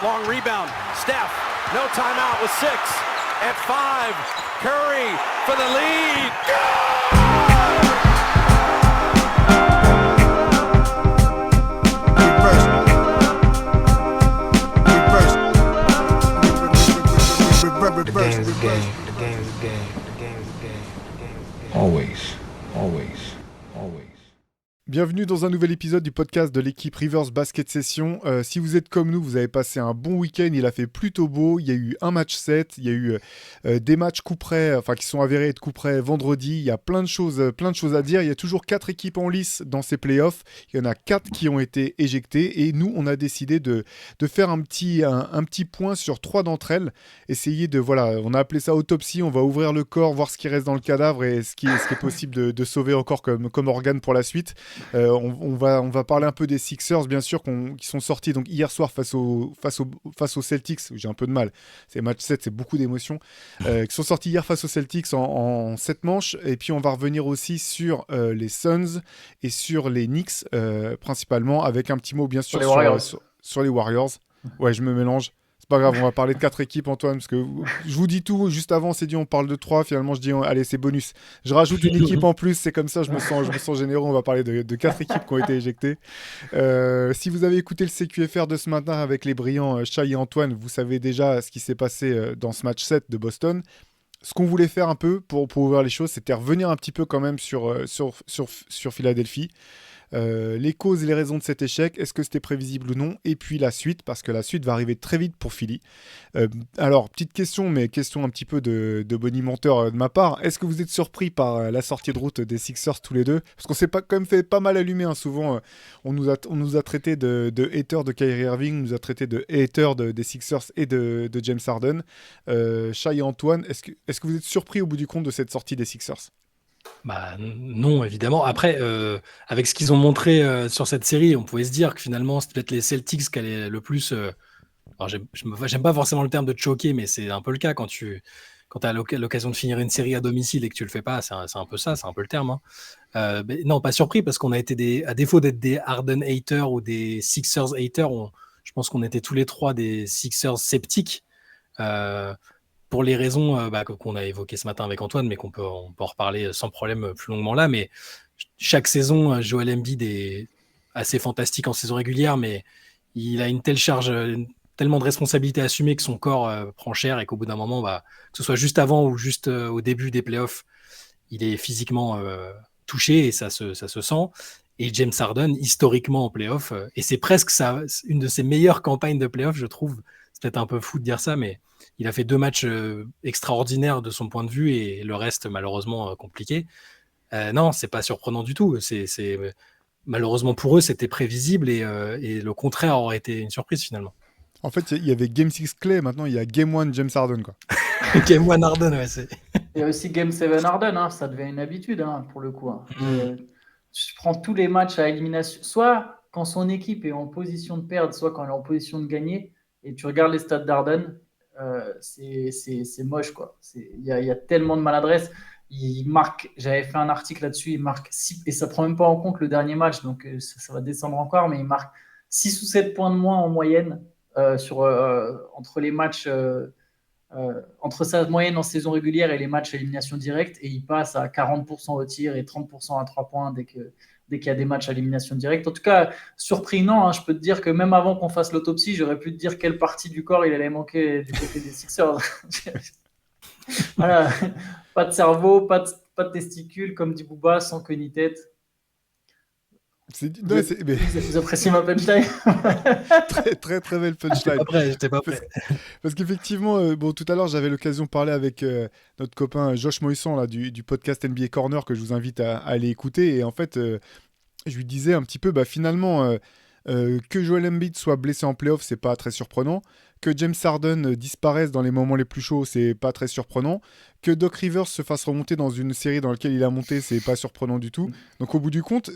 long rebound. Steph, no timeout with 6. At 5, Curry for the lead. The game's a game. The game's a game. The game's a game. The game's a game. Always. Bienvenue dans un nouvel épisode du podcast de l'équipe Rivers Basket Session. Si vous êtes comme nous, vous avez passé un bon week-end, il a fait plutôt beau, il y a eu un match 7, il y a eu des matchs coup près, enfin qui sont avérés être coup près vendredi, il y a plein de choses à dire, il y a toujours 4 équipes en lice dans ces playoffs, il y en a 4 qui ont été éjectées et nous on a décidé de faire un petit point sur 3 d'entre elles, essayer de, voilà, on a appelé ça autopsie, on va ouvrir le corps, voir ce qui reste dans le cadavre et ce qui est possible de sauver encore comme organe pour la suite. On va parler un peu des Sixers, bien sûr, qui sont sortis donc hier soir face aux Celtics. J'ai un peu de mal. C'est match 7, c'est beaucoup d'émotions. Qui sont sortis hier face aux Celtics en 7 manches. Et puis, on va revenir aussi sur les Suns et sur les Knicks, principalement, avec un petit mot, bien sûr, sur les Warriors. Ouais, je me mélange. C'est pas grave, on va parler de 4 équipes, Antoine, parce que je vous dis tout. Juste avant, c'est dit, on parle de 3. Finalement, je dis, allez, c'est bonus. Je rajoute une équipe en plus, c'est comme ça, je me sens généreux. On va parler de 4 équipes qui ont été éjectées. Si vous avez écouté le CQFR de ce matin avec les brillants Shai et Antoine, vous savez déjà ce qui s'est passé dans ce match 7 de Boston. Ce qu'on voulait faire un peu pour ouvrir les choses, c'était revenir un petit peu quand même sur Philadelphie. Les causes et les raisons de cet échec, est-ce que c'était prévisible ou non, et puis la suite, parce que la suite va arriver très vite pour Philly. Alors, petite question, mais question un petit peu de bonimenteur de ma part, est-ce que vous êtes surpris par la sortie de route des Sixers tous les deux? Parce qu'on s'est quand même fait pas mal allumer, hein, souvent on nous a traité de haters de Kyrie Irving, on nous a traité de haters des Sixers et de James Harden. Shai et Antoine, est-ce que vous êtes surpris au bout du compte de cette sortie des Sixers? Bah non, évidemment. Après, avec ce qu'ils ont montré sur cette série, on pouvait se dire que finalement, c'est peut-être les Celtics qui allaient le plus. Alors, j'aime pas forcément le terme de choquer, mais c'est un peu le cas quand tu as l'occasion de finir une série à domicile et que tu le fais pas. C'est un peu ça, c'est un peu le terme. Hein. Mais non, pas surpris parce qu'on a été à défaut d'être des Harden haters ou des Sixers haters, je pense qu'on était tous les trois des Sixers sceptiques. Pour les raisons qu'on a évoquées ce matin avec Antoine, mais on peut en reparler sans problème plus longuement là. Mais chaque saison, Joel Embiid est assez fantastique en saison régulière, mais il a une telle charge, tellement de responsabilités à assumer que son corps prend cher et qu'au bout d'un moment, que ce soit juste avant ou juste au début des playoffs, il est physiquement touché et ça se sent. Et James Harden, historiquement en playoffs, et c'est presque une de ses meilleures campagnes de playoffs, je trouve. C'est peut-être un peu fou de dire ça, mais il a fait 2 matchs extraordinaires de son point de vue et le reste, malheureusement, compliqué. Non, c'est pas surprenant du tout. Malheureusement pour eux, c'était prévisible et le contraire aurait été une surprise finalement. En fait, il y avait Game 6 Clay, maintenant il y a Game 1 James Harden, quoi. Game 1 Harden, ouais, c'est... Il y a aussi Game 7 Harden, hein, ça devient une habitude pour le coup. Hein. Je prends tous les matchs à élimination, soit quand son équipe est en position de perdre, soit quand elle est en position de gagner, et tu regardes les stats d'Harden, c'est moche, quoi. Il y a tellement de maladresse. Il marque, j'avais fait un article là-dessus, il marque 6, et ça prend même pas en compte le dernier match, donc ça va descendre encore, mais il marque 6 ou 7 points de moins en moyenne entre les matchs, entre sa moyenne en saison régulière et les matchs à élimination directe, et il passe à 40% au tir et 30% à 3 points dès qu'il y a des matchs à élimination directe. En tout cas, surpris, non, hein, je peux te dire que même avant qu'on fasse l'autopsie, j'aurais pu te dire quelle partie du corps il allait manquer du côté des Sixers. Voilà, pas de cerveau, pas de testicules, comme dit Booba, sans queue ni tête. Vous appréciez ma punchline? Très, très, très belle punchline. J'étais pas prêt. Parce qu'effectivement, tout à l'heure, j'avais l'occasion de parler avec notre copain Josh Moisson là, du podcast NBA Corner que je vous invite à aller écouter. Et en fait, je lui disais un petit peu, finalement, que Joel Embiid soit blessé en playoff, c'est pas très surprenant. Que James Harden disparaisse dans les moments les plus chauds, c'est pas très surprenant. Que Doc Rivers se fasse remonter dans une série dans laquelle il a monté, c'est pas surprenant du tout. Donc au bout du compte,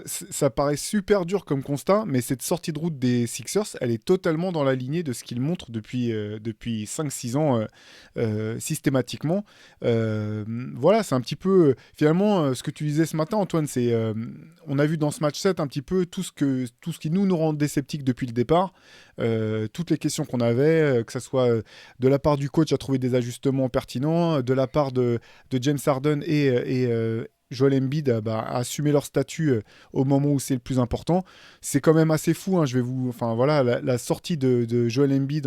ça paraît super dur comme constat, mais cette sortie de route des Sixers, elle est totalement dans la lignée de ce qu'ils montrent depuis 5-6 ans systématiquement. Voilà, c'est un petit peu... finalement, ce que tu disais ce matin, Antoine, c'est... on a vu dans ce match 7 un petit peu tout ce qui nous rend sceptiques depuis le départ. toutes les questions qu'on avait, que ce soit de la part du coach à trouver des ajustements pertinents, de la part de James Harden et Joel Embiid à assumer leur statut au moment où c'est le plus important. C'est quand même assez fou. Enfin voilà, la sortie de Joel Embiid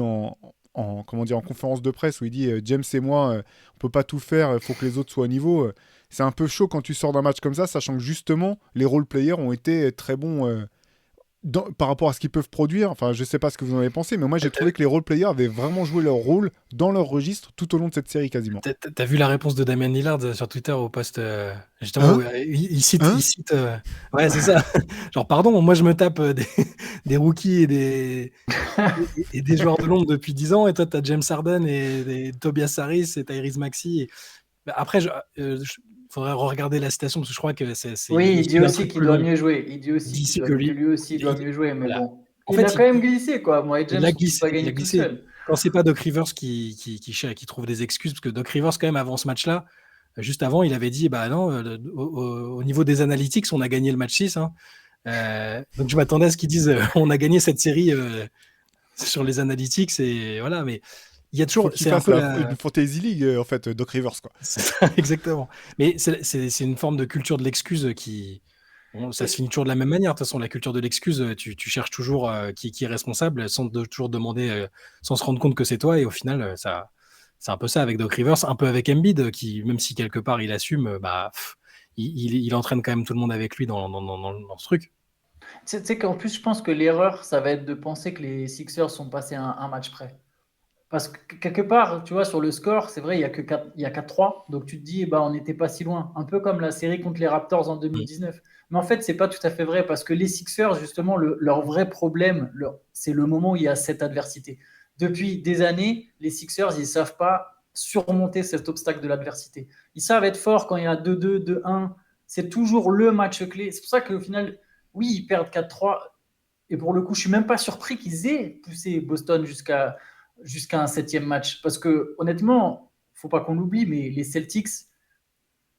comment dire, en conférence de presse où il dit James et moi, on peut pas tout faire, il faut que les autres soient au niveau. C'est un peu chaud quand tu sors d'un match comme ça, sachant que justement les role players ont été très bons. Par rapport à ce qu'ils peuvent produire, enfin je sais pas ce que vous en avez pensé, mais moi j'ai trouvé que les role players avaient vraiment joué leur rôle dans leur registre tout au long de cette série quasiment. T'as vu la réponse de Damian Lillard sur Twitter au post justement où il cite, ouais c'est ça. Genre pardon, moi je me tape des rookies et des joueurs de l'ombre depuis 10 ans et toi t'as James Harden et Tobias Harris et Tyrese Maxey. Après faudrait regarder la citation parce que je crois que c'est oui, il dit aussi qu'il doit mieux jouer. Il dit aussi que lui aussi il doit mieux jouer, mais voilà. bon. En Il fait, a quand même glissé, quoi. Moi et James, il a on ne peut pas gagner tout seul. Quand c'est pas Doc Rivers qui trouve des excuses, parce que Doc Rivers, quand même, avant ce match-là, juste avant, il avait dit bah non, au niveau des analytics, on a gagné le match 6. Hein. Donc je m'attendais à ce qu'ils disent on a gagné cette série sur les analytics, et voilà, mais il y a toujours. C'est un peu une Fantasy League, en fait, Doc Rivers, quoi. C'est ça, exactement. Mais c'est une forme de culture de l'excuse qui. Bon, ça se finit toujours de la même manière. De toute façon, la culture de l'excuse, tu cherches toujours qui est responsable sans toujours demander, sans se rendre compte que c'est toi. Et au final, c'est un peu ça avec Doc Rivers, un peu avec Embiid, qui, même si quelque part il assume, il entraîne quand même tout le monde avec lui dans ce truc. Tu sais qu'en plus, je pense que l'erreur, ça va être de penser que les Sixers sont passés un match près. Parce que quelque part, tu vois, sur le score, c'est vrai, il y a 4-3. Donc tu te dis, on n'était pas si loin. Un peu comme la série contre les Raptors en 2019. Mais en fait, c'est pas tout à fait vrai parce que les Sixers, justement, leur vrai problème, c'est le moment où il y a cette adversité. Depuis des années, les Sixers, ils ne savent pas surmonter cet obstacle de l'adversité. Ils savent être forts quand il y a 2-2, 2-1. C'est toujours le match clé. C'est pour ça qu'au final, oui, ils perdent 4-3. Et pour le coup, je ne suis même pas surpris qu'ils aient poussé Boston jusqu'à un 7e match. Parce que honnêtement, il ne faut pas qu'on l'oublie, mais les Celtics,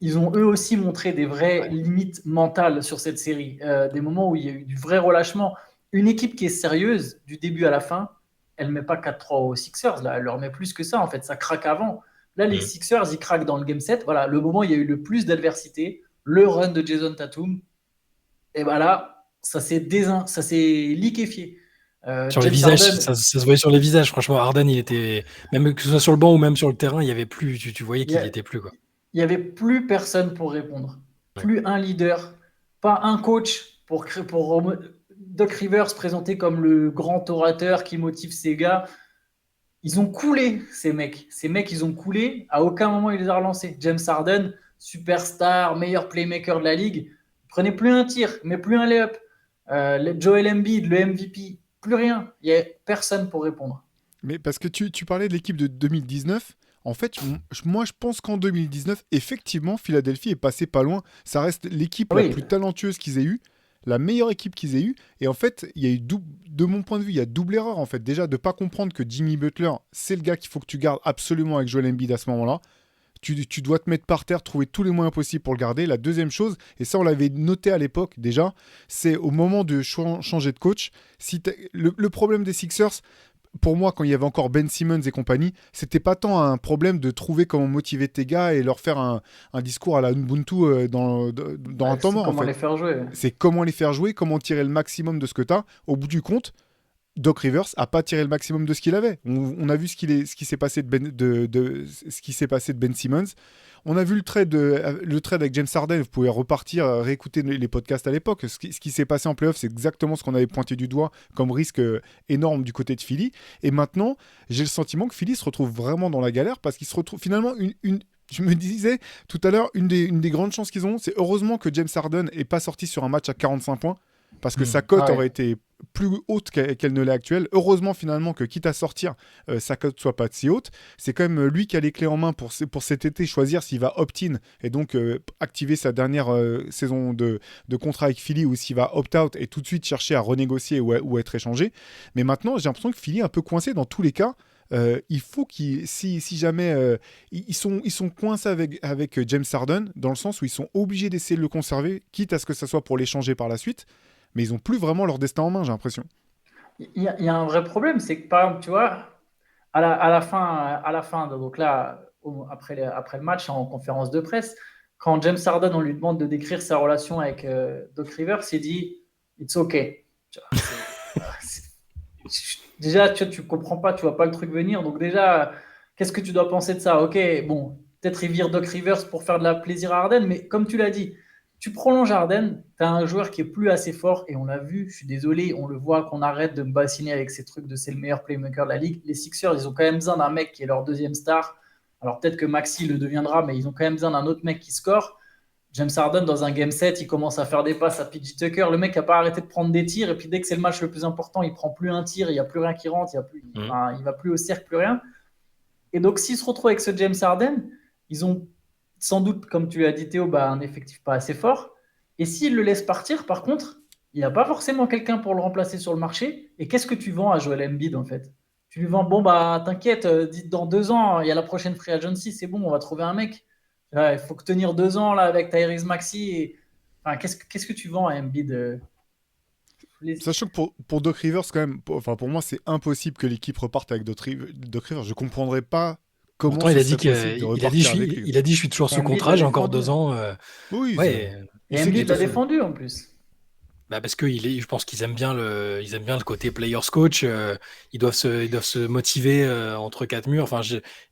ils ont eux aussi montré des vraies limites mentales sur cette série. Des moments où il y a eu du vrai relâchement. Une équipe qui est sérieuse du début à la fin, elle ne met pas 4-3 aux Sixers. Là, elle leur met plus que ça. En fait, ça craque avant. Là, les Sixers, ils craquent dans le game 7. Voilà, le moment où il y a eu le plus d'adversité, le run de Jason Tatum. Et là, ça s'est liquéfié. Sur les visages, ça se voyait sur les visages. Franchement, Harden, il était, même que ce soit sur le banc ou même sur le terrain, il y avait plus. Tu voyais qu'il n'y était plus, quoi. Il n'y avait plus personne pour répondre. Plus un leader, pas un coach pour Doc Rivers présenté comme le grand orateur qui motive ses gars. Ils ont coulé, ces mecs. Ces mecs, ils ont coulé. À aucun moment, il les a relancés. James Harden, superstar, meilleur playmaker de la ligue, prenait plus un tir, mais plus un lay-up. Joel Embiid, le MVP, plus rien. Il n'y a personne pour répondre. Mais parce que tu parlais de l'équipe de 2019. En fait, moi, je pense qu'en 2019, effectivement, Philadelphie est passé pas loin. Ça reste l'équipe la plus talentueuse qu'ils aient eue, la meilleure équipe qu'ils aient eue. Et en fait, il y a eu de mon point de vue, il y a double erreur, en fait. Déjà, de pas comprendre que Jimmy Butler, c'est le gars qu'il faut que tu gardes absolument avec Joel Embiid à ce moment-là. Tu dois te mettre par terre, trouver tous les moyens possibles pour le garder. La deuxième chose, et ça on l'avait noté à l'époque déjà, c'est au moment de changer de coach. Le problème des Sixers, pour moi, quand il y avait encore Ben Simmons et compagnie, c'était pas tant un problème de trouver comment motiver tes gars et leur faire un discours à la Ubuntu dans un temps mort. Comment les faire jouer. C'est comment les faire jouer, comment tirer le maximum de ce que tu as. Au bout du compte, Doc Rivers a pas tiré le maximum de ce qu'il avait. On a vu ce qui s'est passé ce qui s'est passé de Ben Simmons. On a vu le trade avec James Harden. Vous pouvez repartir, réécouter les podcasts à l'époque. Ce qui s'est passé en playoff, c'est exactement ce qu'on avait pointé du doigt comme risque énorme du côté de Philly. Et maintenant, j'ai le sentiment que Philly se retrouve vraiment dans la galère parce qu'il se retrouve finalement je me disais tout à l'heure, une des grandes chances qu'ils ont, c'est heureusement que James Harden n'est pas sorti sur un match à 45 points. Parce que sa cote aurait été plus haute qu'elle ne l'est actuelle. Heureusement finalement que quitte à sortir, sa cote soit pas si haute. C'est quand même lui qui a les clés en main pour cet été, choisir s'il va opt-in et donc activer sa dernière saison de contrat avec Philly ou s'il va opt-out et tout de suite chercher à renégocier ou être échangé. Mais maintenant, j'ai l'impression que Philly est un peu coincé dans tous les cas. Il faut si jamais ils sont coincés avec James Harden dans le sens où ils sont obligés d'essayer de le conserver, quitte à ce que ça soit pour l'échanger par la suite. Mais ils n'ont plus vraiment leur destin en main, j'ai l'impression. Il y a un vrai problème, c'est que par exemple, tu vois, à la fin, donc là, après le match en conférence de presse, quand James Harden, on lui demande de décrire sa relation avec Doc Rivers, il dit It's okay. Tu vois, déjà, tu comprends pas, tu vois pas le truc venir. Donc déjà, qu'est-ce que tu dois penser de ça? Ok, bon, peut-être il vire Doc Rivers pour faire de la plaisir à Harden, mais comme tu l'as dit, tu prolonges Harden, tu as un joueur qui est plus assez fort, et on l'a vu, je suis désolé, on le voit qu'on arrête de me bassiner avec ces trucs de c'est le meilleur playmaker de la ligue. Les Sixers, ils ont quand même besoin d'un mec qui est leur deuxième star. Alors peut-être que Maxi le deviendra, mais ils ont quand même besoin d'un autre mec qui score. James Harden, dans un game set, il commence à faire des passes à PJ Tucker. Le mec n'a pas arrêté de prendre des tirs. Et puis, dès que c'est le match le plus important, il prend plus un tir. Il n'y a plus rien qui rentre. Il va plus au cercle, plus rien. Et donc, s'ils se retrouvent avec ce James Harden, ils ont sans doute, comme tu l'as dit, Théo, un effectif pas assez fort. Et s'ils le laissent partir, par contre, il n'y a pas forcément quelqu'un pour le remplacer sur le marché. Et qu'est-ce que tu vends à Joel Embiid, en fait? Tu lui vends, bon, t'inquiète, dans 2 ans, il y a la prochaine free agency, c'est bon, on va trouver un mec. Là, il faut que tenir 2 ans là, avec Tyrese Maxey. Enfin, qu'est-ce que tu vends à Embiid? Sachant que pour Doc Rivers, quand même, pour moi, c'est impossible que l'équipe reparte avec Doc Rivers. Je comprendrais pas comment Pourtant, il ça a dit serait possible de repartir avec lui. il a dit, je suis toujours Et sous Embiid contrat, l'a j'ai encore défendu. 2 ans. Oui, Ouais, Et il sait Embiid qu'il l'a peut- défendu en plus. parce que je pense qu'ils aiment bien le côté players coach. Ils doivent se motiver entre quatre murs. Enfin,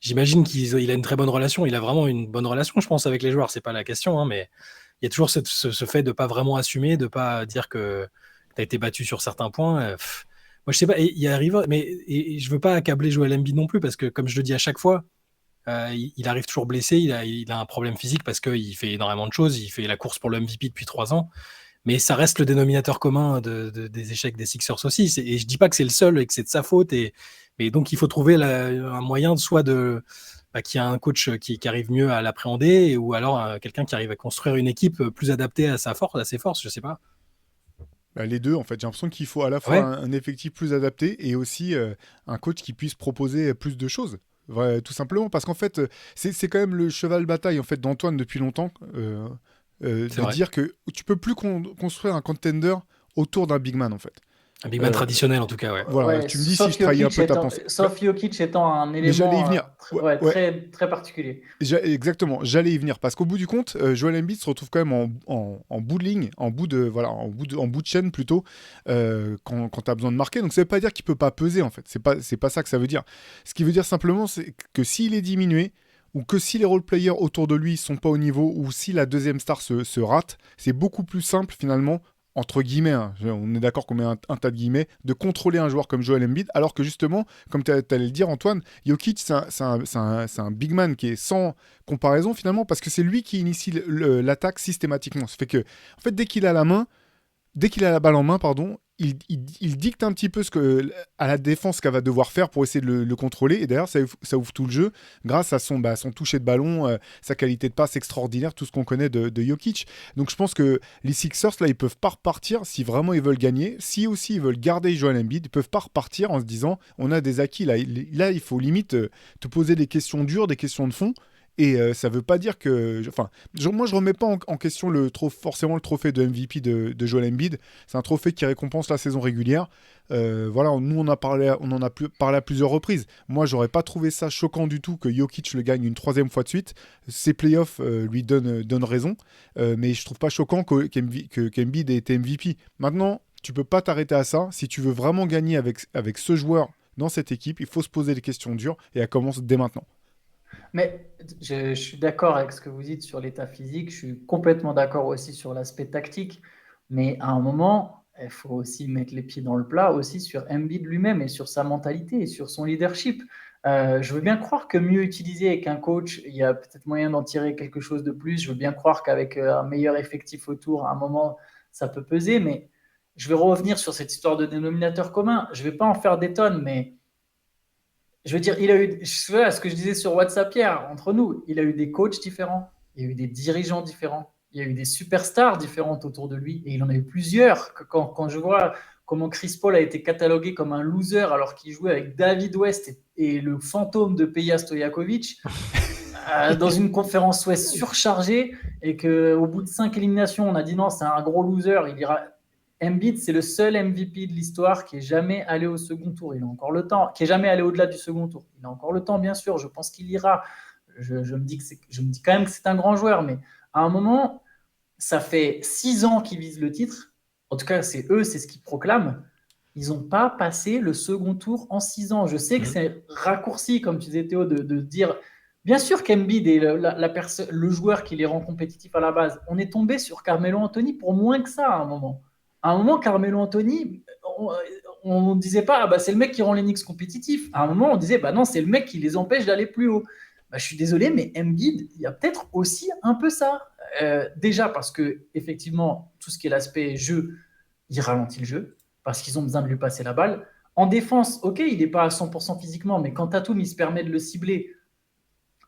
j'imagine qu'il a une très bonne relation. Il a vraiment une bonne relation, je pense, avec les joueurs. C'est pas la question, hein, mais il y a toujours ce fait de pas vraiment assumer, de pas dire que tu as été battu sur certains points. Moi, je sais pas. Il arrive, mais et je veux pas accabler Joel Embiid non plus parce que, comme je le dis à chaque fois, il arrive toujours blessé. Il a un problème physique parce qu'il fait énormément de choses. Il fait la course pour le MVP depuis 3 ans. Mais ça reste le dénominateur commun des échecs des Sixers aussi. Et je dis pas que c'est le seul et que c'est de sa faute. Mais donc, il faut trouver un moyen soit qu'il y a un coach qui arrive mieux à l'appréhender ou alors quelqu'un qui arrive à construire une équipe plus adaptée à ses forces, je sais pas. Les deux, en fait. J'ai l'impression qu'il faut à la fois Ouais. un effectif plus adapté et aussi un coach qui puisse proposer plus de choses. Ouais, tout simplement, parce qu'en fait, c'est quand même le cheval de bataille en fait, d'Antoine depuis longtemps, C'est de vrai. dire que tu peux plus construire un contender autour d'un big man, en fait. Un big man traditionnel, en tout cas, ouais. Voilà, Ouais, tu me dis si je trahis un peu ta pensée. Sauf Jokic étant un Mais j'allais y élément venir. Ouais. très, très particulier. Exactement, j'allais y venir parce qu'au bout du compte, Joel Embiid se retrouve quand même en bout de ligne, en bout de chaîne plutôt, quand tu as besoin de marquer. Donc ça veut pas dire qu'il peut pas peser en fait. C'est pas ça que ça veut dire. Ce qui veut dire simplement, c'est que s'il est diminué ou que si les role players autour de lui sont pas au niveau ou si la deuxième star se rate, c'est beaucoup plus simple finalement. Entre guillemets, hein, on est d'accord qu'on met un tas de guillemets, de contrôler un joueur comme Joel Embiid, alors que justement, comme tu allais le dire Antoine, Jokic, c'est un big man qui est sans comparaison finalement, parce que c'est lui qui initie l'attaque systématiquement. Ça fait que, en fait, dès qu'il a la balle en main, pardon, il dicte un petit peu à la défense ce qu'elle va devoir faire pour essayer de le contrôler. Et d'ailleurs, ça ouvre tout le jeu grâce à son toucher de ballon, sa qualité de passe extraordinaire, tout ce qu'on connaît de Jokic. Donc je pense que les Sixers, là, ils peuvent pas repartir si vraiment ils veulent gagner. Si aussi ils veulent garder Joel Embiid, ils peuvent pas repartir en se disant on a des acquis. Là, il faut limite te poser des questions dures, des questions de fond. Et ça veut pas dire que... moi, je remets pas en question forcément le trophée de MVP de Joel Embiid. C'est un trophée qui récompense la saison régulière. Voilà, nous, on en a parlé à plusieurs reprises. Moi, j'aurais pas trouvé ça choquant du tout que Jokic le gagne une 3e fois de suite. Ses playoffs lui donnent raison. Mais je trouve pas choquant qu'Embiid ait été MVP. Maintenant, tu peux pas t'arrêter à ça. Si tu veux vraiment gagner avec ce joueur dans cette équipe, il faut se poser des questions dures. Et elle commence dès maintenant. Mais je suis d'accord avec ce que vous dites sur l'état physique. Je suis complètement d'accord aussi sur l'aspect tactique. Mais à un moment, il faut aussi mettre les pieds dans le plat aussi sur Embiid lui-même et sur sa mentalité et sur son leadership. Je veux bien croire que mieux utilisé avec un coach, il y a peut-être moyen d'en tirer quelque chose de plus. Je veux bien croire qu'avec un meilleur effectif autour, à un moment, ça peut peser. Mais je vais revenir sur cette histoire de dénominateur commun. Je ne vais pas en faire des tonnes, mais je veux dire, il a eu, ce que je disais sur WhatsApp hier, entre nous, il a eu des coachs différents, il y a eu des dirigeants différents, il y a eu des superstars différentes autour de lui, et il en a eu plusieurs. Quand je vois comment Chris Paul a été catalogué comme un loser alors qu'il jouait avec David West et le fantôme de Peja Stojakovic, dans une conférence Ouest surchargée, et qu'au bout de 5 éliminations, on a dit non, c'est un gros loser, il ira. Embiid, c'est le seul MVP de l'histoire qui est jamais allé au second tour. Il a encore le temps, qui est jamais allé au-delà du second tour. Il a encore le temps, bien sûr. Je pense qu'il ira. Je me dis quand même que c'est un grand joueur, mais à un moment, ça fait 6 ans qu'ils visent le titre. En tout cas, c'est ce qu'ils proclament. Ils n'ont pas passé le second tour en 6 ans. Je sais que c'est raccourci, comme tu disais Théo, de dire. Bien sûr qu'Embiid est le joueur qui les rend compétitifs à la base. On est tombé sur Carmelo Anthony pour moins que ça à un moment. À un moment, Carmelo Anthony, on ne disait pas c'est le mec qui rend les Knicks compétitifs. À un moment, on disait non, c'est le mec qui les empêche d'aller plus haut. Je suis désolé, mais Embiid, il y a peut-être aussi un peu ça. Déjà parce que effectivement, tout ce qui est l'aspect jeu, il ralentit le jeu parce qu'ils ont besoin de lui passer la balle. En défense, ok, il n'est pas à 100% physiquement, mais quand Tatum il se permet de le cibler,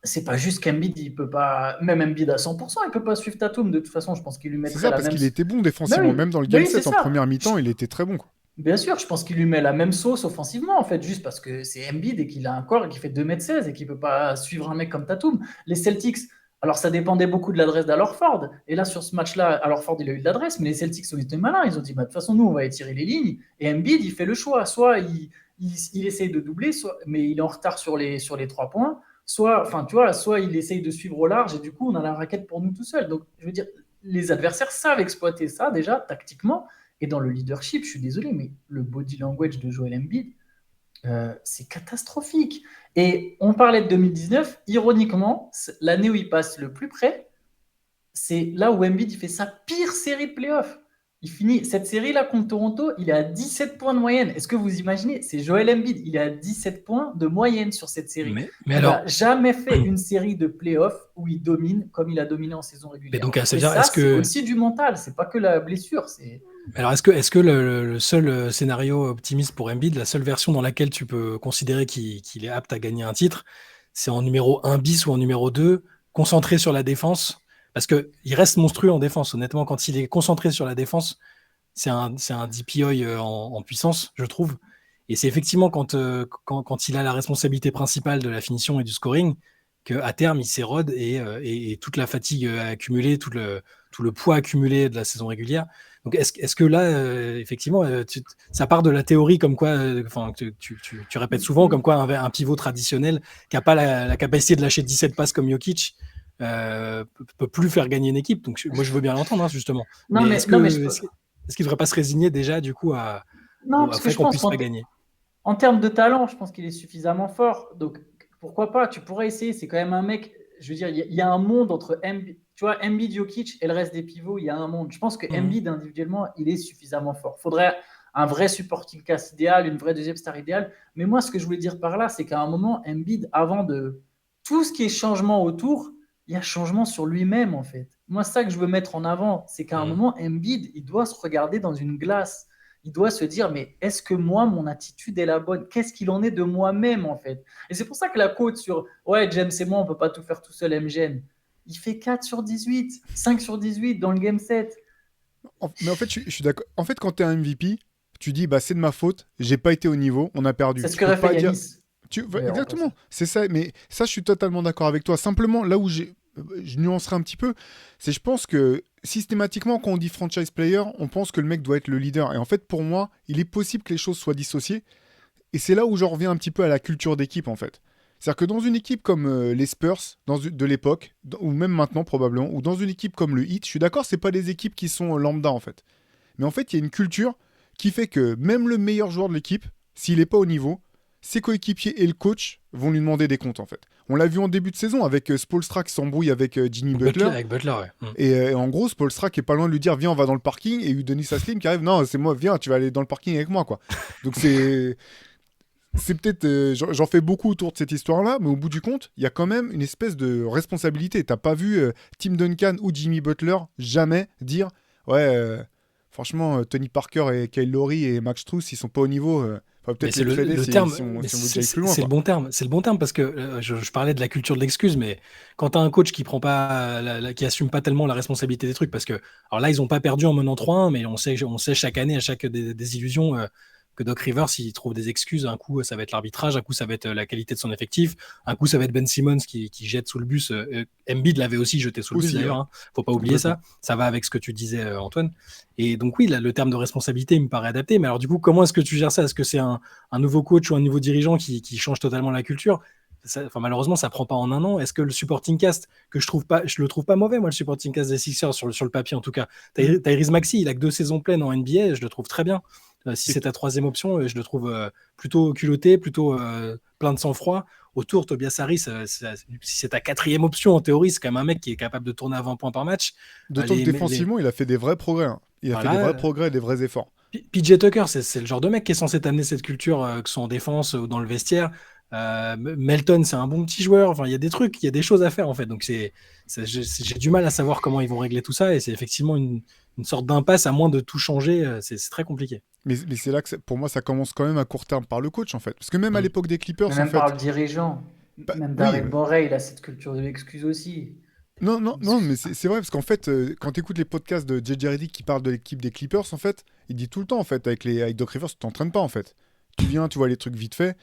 c'est pas juste qu'Embiid, il peut pas, même Embiid à 100%, il peut pas suivre Tatum. De toute façon, je pense qu'il lui mettrait C'est ça, la parce même. qu'il était bon défensivement. Oui. Même dans le game Oui, 7, c'est en ça. première mi-temps, il était très bon, quoi. Bien sûr, je pense qu'il lui met la même sauce offensivement, en fait, juste parce que c'est Embiid et qu'il a un corps et qu'il fait 2,16 m et qu'il peut pas suivre un mec comme Tatum. Les Celtics, alors ça dépendait beaucoup de l'adresse d'Alorford. Et là, sur ce match-là, Alorford, il a eu de l'adresse, mais les Celtics ont été malins. Ils ont dit, de toute façon, nous, on va étirer les lignes. Et Embiid, il fait le choix. Soit il essaye de doubler, mais il est en retard sur les 3 points. Soit il essaye de suivre au large et du coup, on a la raquette pour nous tout seul. Donc, je veux dire, les adversaires savent exploiter ça déjà, tactiquement. Et dans le leadership, je suis désolé, mais le body language de Joel Embiid, c'est catastrophique. Et on parlait de 2019, ironiquement, l'année où il passe le plus près, c'est là où Embiid il fait sa pire série de playoffs. Il finit cette série-là contre Toronto, il est à 17 points de moyenne. Est-ce que vous imaginez? C'est Joel Embiid, il est à 17 points de moyenne sur cette série. Mais il n'a jamais fait une série de playoffs où il domine comme il a dominé en saison régulière. Mais donc, c'est aussi du mental, c'est pas que la blessure. Alors, est-ce que le seul scénario optimiste pour Embiid, la seule version dans laquelle tu peux considérer qu'il est apte à gagner un titre, c'est en numéro 1 bis ou en numéro 2, concentré sur la défense? Parce qu'il reste monstrueux en défense. Honnêtement, quand il est concentré sur la défense, c'est un DPOY en puissance, je trouve. Et c'est effectivement quand il a la responsabilité principale de la finition et du scoring qu'à terme, il s'érode et toute la fatigue accumulée, tout le poids accumulé de la saison régulière. Donc, est-ce que là, effectivement, ça part de la théorie comme quoi, tu répètes souvent, comme quoi un pivot traditionnel qui n'a pas la capacité de lâcher 17 passes comme Jokic peut plus faire gagner une équipe. Donc, moi, je veux bien l'entendre, justement. Est-ce qu'il ne devrait pas se résigner déjà, du coup, à fait qu'on puisse pas gagner? En termes de talent, je pense qu'il est suffisamment fort. Donc, pourquoi pas? Tu pourrais essayer. C'est quand même un mec. Je veux dire, il y a un monde entre Embiid, Jokic et le reste des pivots. Il y a un monde. Je pense que Embiid, individuellement, il est suffisamment fort. Il faudrait un vrai supporting cast idéal, une vraie deuxième star idéale. Mais moi, ce que je voulais dire par là, c'est qu'à un moment, Embiid, avant de tout ce qui est changement autour, il y a changement sur lui-même, en fait. Moi, c'est ça que je veux mettre en avant. C'est qu'à un moment, Embiid, il doit se regarder dans une glace. Il doit se dire, mais est-ce que moi, mon attitude est la bonne? Qu'est-ce qu'il en est de moi-même, en fait? Et c'est pour ça que la quote sur « Ouais, James et moi, on ne peut pas tout faire tout seul, MGN », il fait 4 sur 18, 5 sur 18 dans le Game 7. Mais en fait, je suis d'accord. En fait, quand tu es un MVP, tu dis, c'est de ma faute, j'ai pas été au niveau, on a perdu. C'est ce qu'aurait fait Giannis. Exactement, c'est ça. Mais ça, je suis totalement d'accord avec toi. Simplement, là où je nuancerai un petit peu, c'est je pense que systématiquement, quand on dit franchise player, on pense que le mec doit être le leader. Et en fait, pour moi, il est possible que les choses soient dissociées. Et c'est là où j'en reviens un petit peu à la culture d'équipe, en fait. C'est-à-dire que dans une équipe comme les Spurs de l'époque, ou même maintenant probablement, ou dans une équipe comme le Heat, je suis d'accord, c'est pas des équipes qui sont lambda, en fait. Mais en fait, il y a une culture qui fait que même le meilleur joueur de l'équipe, s'il n'est pas au niveau, ses coéquipiers et le coach vont lui demander des comptes, en fait. On l'a vu en début de saison avec Spoelstra qui s'embrouille avec Jimmy Butler. Avec Butler, ouais. Et en gros, Spoelstra qui est pas loin de lui dire viens, on va dans le parking, et Udonis Haslem qui arrive non, c'est moi, viens, tu vas aller dans le parking avec moi, quoi. Donc c'est peut-être, j'en fais beaucoup autour de cette histoire-là, mais au bout du compte, il y a quand même une espèce de responsabilité. T'as pas vu Tim Duncan ou Jimmy Butler jamais dire franchement, Tony Parker et Kyle Lowry et Max Strus, ils sont pas au niveau. Peut-être c'est le terme, si on veut aller plus loin. C'est le bon terme. C'est le bon terme parce que je parlais de la culture de l'excuse, mais quand tu as un coach qui prend pas, qui assume pas tellement la responsabilité des trucs, parce que alors là ils ont pas perdu en menant 3-1, mais on sait chaque année à chaque désillusion que Doc Rivers, il trouve des excuses. Un coup, ça va être l'arbitrage, un coup, ça va être la qualité de son effectif, un coup, ça va être Ben Simmons qui jette sous le bus. Embiid l'avait aussi jeté sous le bus d'ailleurs. Faut pas oublier ça. Ça va avec ce que tu disais, Antoine. Et donc oui, le terme de responsabilité me paraît adapté. Mais alors du coup, comment est-ce que tu gères ça? Est-ce que c'est un nouveau coach ou un nouveau dirigeant qui change totalement la culture? Malheureusement, ça prend pas en un an. Est-ce que le supporting cast, que je le trouve pas mauvais, moi, le supporting cast des Sixers, sur le papier en tout cas. Tyrese Maxey, il a que 2 saisons pleines en NBA, je le trouve très bien. Si c'est ta 3e option, je le trouve plutôt culotté, plutôt plein de sang-froid. Autour, Tobias Harris, si c'est ta 4e option, en théorie, c'est quand même un mec qui est capable de tourner à 20 points par match. D'autant que défensivement, il a fait des vrais progrès. Il a fait des vrais progrès et des vrais efforts. PJ Tucker, c'est le genre de mec qui est censé t'amener cette culture, que ce soit en défense ou dans le vestiaire. Melton, c'est un bon petit joueur. Enfin, il y a des trucs, il y a des choses à faire en fait. Donc j'ai du mal à savoir comment ils vont régler tout ça, et c'est effectivement une sorte d'impasse, à moins de tout changer. C'est très compliqué. Mais c'est là que pour moi ça commence quand même à court terme par le coach en fait, parce que même à l'époque des Clippers, même en fait, par le dirigeant, même Daryl Morey, il a cette culture de l'excuse aussi. Non, mais c'est vrai, parce qu'en fait, quand tu écoutes les podcasts de JJ Redick qui parlent de l'équipe des Clippers, en fait, il dit tout le temps, en fait, avec Doc Rivers, tu t'entraînes pas, en fait. Tu viens, tu vois les trucs vite fait.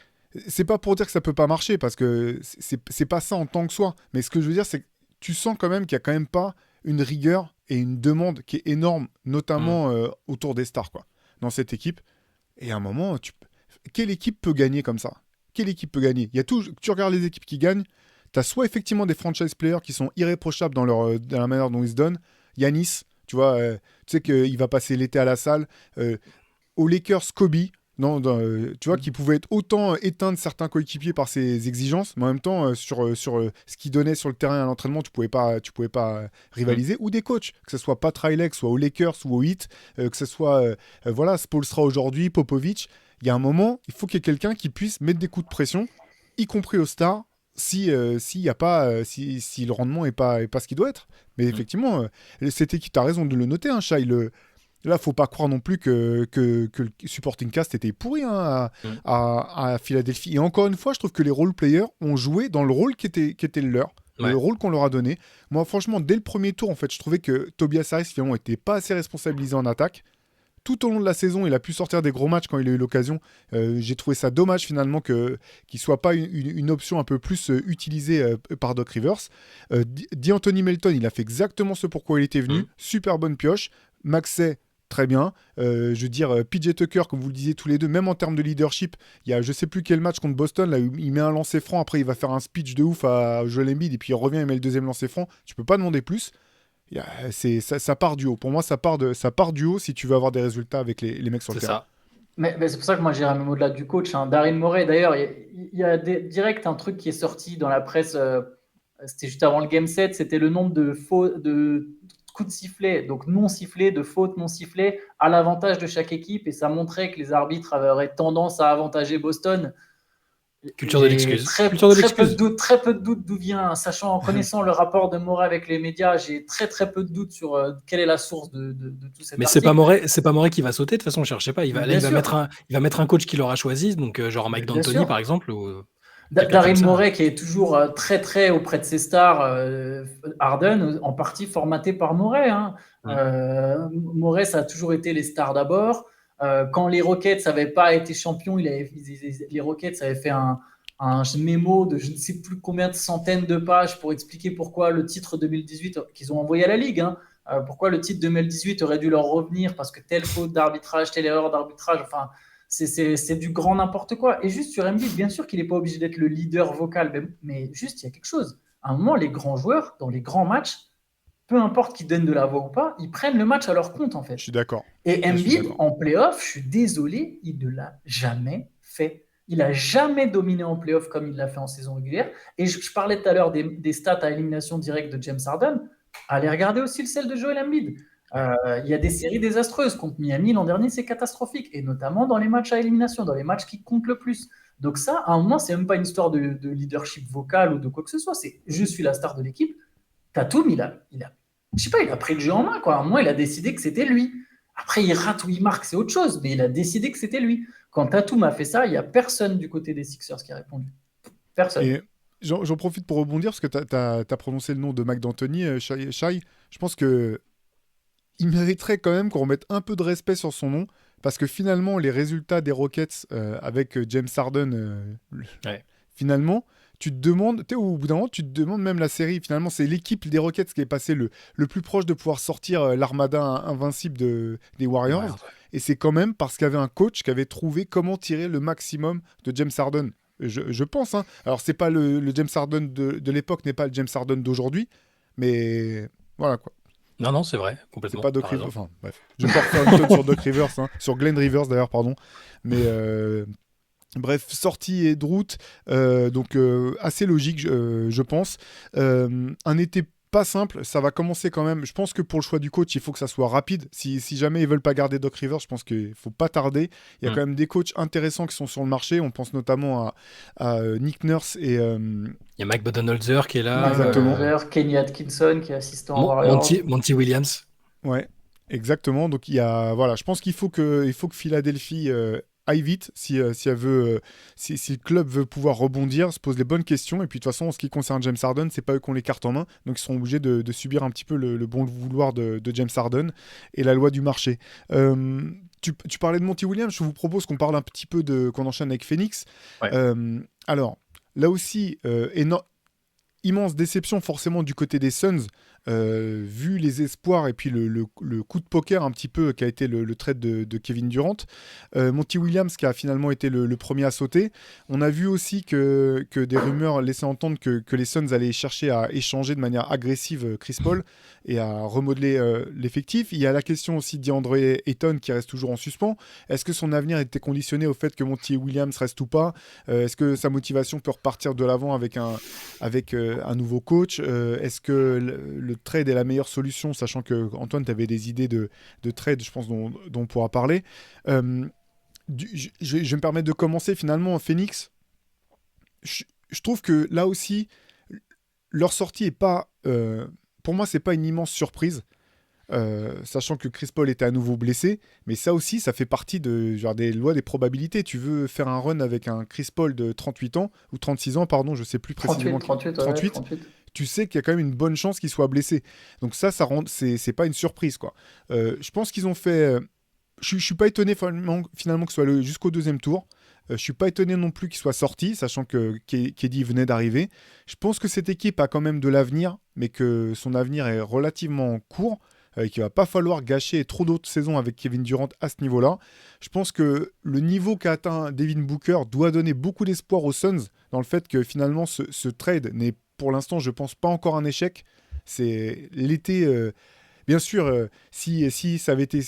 C'est pas pour dire que ça peut pas marcher, parce que c'est pas ça en tant que soi. Mais ce que je veux dire, c'est que tu sens quand même qu'il y a quand même pas une rigueur et une demande qui est énorme, notamment autour des stars, quoi, dans cette équipe. Et à un moment, quelle équipe peut gagner comme ça? Quelle équipe peut gagner? Tu regardes les équipes qui gagnent. Tu as soit effectivement des franchise players qui sont irréprochables dans la manière dont ils se donnent. Yanis, tu vois, tu sais qu'il va passer l'été à la salle. Aux Lakers, Kobe, tu vois, qui pouvait être autant éteindre certains coéquipiers par ses exigences, mais en même temps, sur ce qu'il donnait sur le terrain à l'entraînement, tu pouvais pas rivaliser. Ou des coachs, que ce soit Pat Riley, que ce soit aux Lakers ou aux Heat, que ce soit Spoelstra aujourd'hui, Popovich. Il y a un moment, il faut qu'il y ait quelqu'un qui puisse mettre des coups de pression, y compris aux stars, si le rendement est pas ce qu'il doit être. Mais effectivement, cette équipe, tu as raison de le noter, hein, Shai. Là, faut pas croire non plus que le supporting cast était pourri à Philadelphie. Et encore une fois, je trouve que les role players ont joué dans le rôle qui était le leur, le rôle qu'on leur a donné. Moi, franchement, dès le premier tour, en fait, je trouvais que Tobias Harris finalement était pas assez responsabilisé en attaque. Tout au long de la saison, il a pu sortir des gros matchs quand il a eu l'occasion. J'ai trouvé ça dommage finalement qu'il ne soit pas une option un peu plus utilisée par Doc Rivers. D'Anthony Melton, il a fait exactement ce pourquoi il était venu. Super bonne pioche. Maxey, très bien. Je veux dire, PJ Tucker, comme vous le disiez tous les deux, même en termes de leadership, il y a je ne sais plus quel match contre Boston, là, il met un lancer franc, après il va faire un speech de ouf à Joel Embiid, et puis il revient, il met le deuxième lancer franc. Tu ne peux pas demander plus. Ça part du haut. Pour moi, ça part du haut si tu veux avoir des résultats avec les mecs sur le terrain. Mais c'est pour ça que moi j'irais même au-delà du coach. Daryl Morey, d'ailleurs, il y a direct un truc qui est sorti dans la presse. C'était juste avant le Game 7. C'était le nombre de coups de sifflet, donc non sifflés, de fautes non sifflées, à l'avantage de chaque équipe. Et ça montrait que les arbitres avaient tendance à avantager Boston. Culture de l'excuse. Très peu de doutes d'où vient, en connaissant le rapport de Morey avec les médias, j'ai très peu de doutes sur quelle est la source de tout cet article. Mais c'est pas Morey qui va sauter, de toute façon, je cherchais pas. Il va mettre un coach qu'il aura choisi, donc genre Mike D'Antoni par exemple. Daryl Morey qui est toujours très auprès de ses stars, Harden, en partie formaté par Morey. Morey, ça a toujours été les stars d'abord. Quand les Rockets n'avaient pas été champions, les Rockets avaient fait un mémo de je ne sais plus combien de centaines de pages pour expliquer pourquoi le titre 2018 qu'ils ont envoyé à la Ligue, pourquoi le titre 2018 aurait dû leur revenir parce que telle faute d'arbitrage, telle erreur d'arbitrage, enfin c'est du grand n'importe quoi. Et juste sur Embiid, bien sûr qu'il n'est pas obligé d'être le leader vocal, mais juste il y a quelque chose. À un moment, les grands joueurs, dans les grands matchs, peu importe qu'ils donnent de la voix ou pas, ils prennent le match à leur compte, en fait. Je suis d'accord. Et Embiid, en play-off, je suis désolé, il ne l'a jamais fait. Il n'a jamais dominé en play-off comme il l'a fait en saison régulière. Et je parlais tout à l'heure des stats à élimination directe de James Harden. Allez regarder aussi celle de Joel Embiid. Il y a des séries désastreuses. Contre Miami, l'an dernier, c'est catastrophique. Et notamment dans les matchs à élimination, dans les matchs qui comptent le plus. Donc ça, à un moment, c'est même pas une histoire de leadership vocal ou de quoi que ce soit. C'est je suis la star de l'équipe. Tatum, il a pris le jeu en main, quoi. À un moment, il a décidé que c'était lui. Après, il rate ou il marque, c'est autre chose, mais il a décidé que c'était lui. Quand Tatum a fait ça, il n'y a personne du côté des Sixers qui a répondu. Personne. Et j'en profite pour rebondir, parce que tu as prononcé le nom de Mike D'Antoni, Shai. Je pense qu'il mériterait quand même qu'on remette un peu de respect sur son nom, parce que finalement, les résultats des Rockets avec James Harden, Ouais. finalement, tu te demandes, au bout d'un moment, tu te demandes même la série. Finalement, c'est l'équipe des Rockets qui est passée le plus proche de pouvoir sortir l'armada invincible des Warriors. Ouais. Et c'est quand même parce qu'il y avait un coach qui avait trouvé comment tirer le maximum de James Harden. Je pense. Hein. Alors, c'est pas le James Harden de l'époque, n'est pas le James Harden d'aujourd'hui. Mais voilà quoi. Non, c'est vrai, C'est complètement. pas Doc T'as Rivers. raison. Enfin, bref. Je vais pas refaire une tonne sur Doc Rivers, hein, sur Glenn Rivers d'ailleurs, pardon. Mais bref, sortie et de route, donc assez logique, je pense. Un été pas simple, ça va commencer quand même. Je pense que pour le choix du coach, il faut que ça soit rapide. Si jamais ils veulent pas garder Doc Rivers, je pense qu'il faut pas tarder. Il y a quand même des coachs intéressants qui sont sur le marché. On pense notamment à Nick Nurse et Il y a Mike Budenholzer qui est là. Exactement. Kenny Atkinson qui est assistant Warriors. Monty Williams. Ouais, exactement. Donc il y a, voilà, je pense qu'il faut que Philadelphie aille vite si elle veut, si le club veut pouvoir rebondir, se pose les bonnes questions. Et puis de toute façon, en ce qui concerne James Harden, c'est pas eux qui ont les cartes en main, donc ils seront obligés de subir un petit peu le bon vouloir de James Harden et la loi du marché. Tu parlais de Monty Williams, je vous propose qu'on parle un petit peu qu'on enchaîne avec Phoenix. Ouais. Alors là aussi, immense déception forcément du côté des Suns, vu les espoirs et puis le coup de poker un petit peu qui a été le trade de Kevin Durant. Monty Williams qui a finalement été le premier à sauter. On a vu aussi que des rumeurs laissaient entendre que les Suns allaient chercher à échanger de manière agressive Chris Paul et à remodeler l'effectif. Il y a la question aussi d'Andre Ayton qui reste toujours en suspens. Est-ce que son avenir était conditionné au fait que Monty Williams reste ou pas? Est-ce que sa motivation peut repartir de l'avant avec un nouveau coach? Est-ce que le trade est la meilleure solution, sachant que Antoine, tu avais des idées de trade, je pense, dont on pourra parler. Je vais me permettre de commencer finalement. Phoenix, je trouve que là aussi, leur sortie est pas, pour moi, c'est pas une immense surprise. Sachant que Chris Paul était à nouveau blessé, mais ça aussi, ça fait partie des lois des probabilités. Tu veux faire un run avec un Chris Paul de 38 ans, ou 36 ans, pardon, je sais plus précisément. 38. Tu sais qu'il y a quand même une bonne chance qu'il soit blessé. Donc ça rend, c'est pas une surprise, quoi. Je pense qu'ils ont fait... je suis pas étonné finalement que ce soit jusqu'au deuxième tour. Je suis pas étonné non plus qu'il soit sorti, sachant que KD venait d'arriver. Je pense que cette équipe a quand même de l'avenir, mais que son avenir est relativement court. Qu'il va pas falloir gâcher trop d'autres saisons avec Kevin Durant à ce niveau-là. Je pense que le niveau qu'a atteint Devin Booker doit donner beaucoup d'espoir aux Suns dans le fait que finalement ce trade n'est pour l'instant, je pense, pas encore un échec. C'est l'été... bien sûr, si ça avait été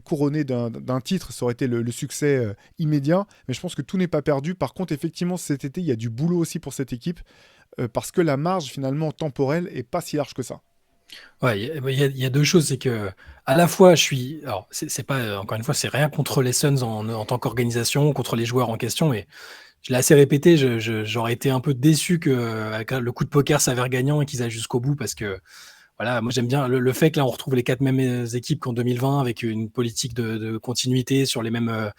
couronné d'un titre, ça aurait été le succès immédiat. Mais je pense que tout n'est pas perdu. Par contre, effectivement, cet été, il y a du boulot aussi pour cette équipe parce que la marge, finalement, temporelle, est pas si large que ça. Ouais, il y a deux choses, c'est que à la fois je suis, alors c'est pas encore une fois, c'est rien contre les Suns en tant qu'organisation, contre les joueurs en question, et je l'ai assez répété, j'aurais été un peu déçu que avec le coup de poker s'avère gagnant et qu'ils aillent jusqu'au bout parce que voilà, moi j'aime bien le fait que là on retrouve les 4 mêmes équipes qu'en 2020 avec une politique de continuité sur les mêmes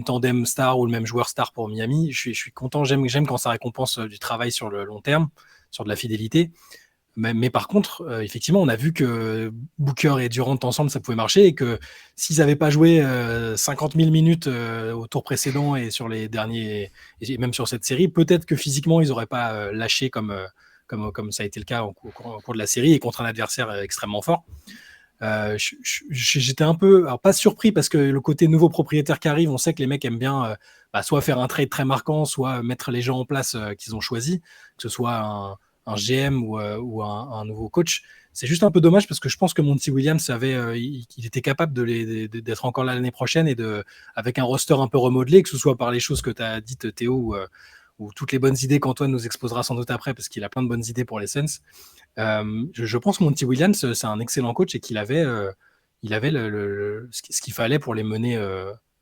tandems stars ou le même joueur star pour Miami. Je suis content, j'aime quand ça récompense du travail sur le long terme, sur de la fidélité. Mais par contre, effectivement, on a vu que Booker et Durant ensemble, ça pouvait marcher et que s'ils n'avaient pas joué 50 000 minutes au tour précédent et sur les derniers, et même sur cette série, peut-être que physiquement, ils n'auraient pas lâché comme ça a été le cas au cours de la série et contre un adversaire extrêmement fort. J'étais un peu, alors pas surpris parce que le côté nouveau propriétaire qui arrive, on sait que les mecs aiment bien soit faire un trade très marquant, soit mettre les gens en place qu'ils ont choisi, que ce soit un GM ou un nouveau coach. C'est juste un peu dommage parce que je pense que Monty Williams il était capable d'être encore là l'année prochaine et avec un roster un peu remodelé, que ce soit par les choses que tu as dites, Théo, ou toutes les bonnes idées qu'Antoine nous exposera sans doute après parce qu'il a plein de bonnes idées pour les Suns. Je pense que Monty Williams, c'est un excellent coach et qu'il avait, ce qu'il fallait pour les mener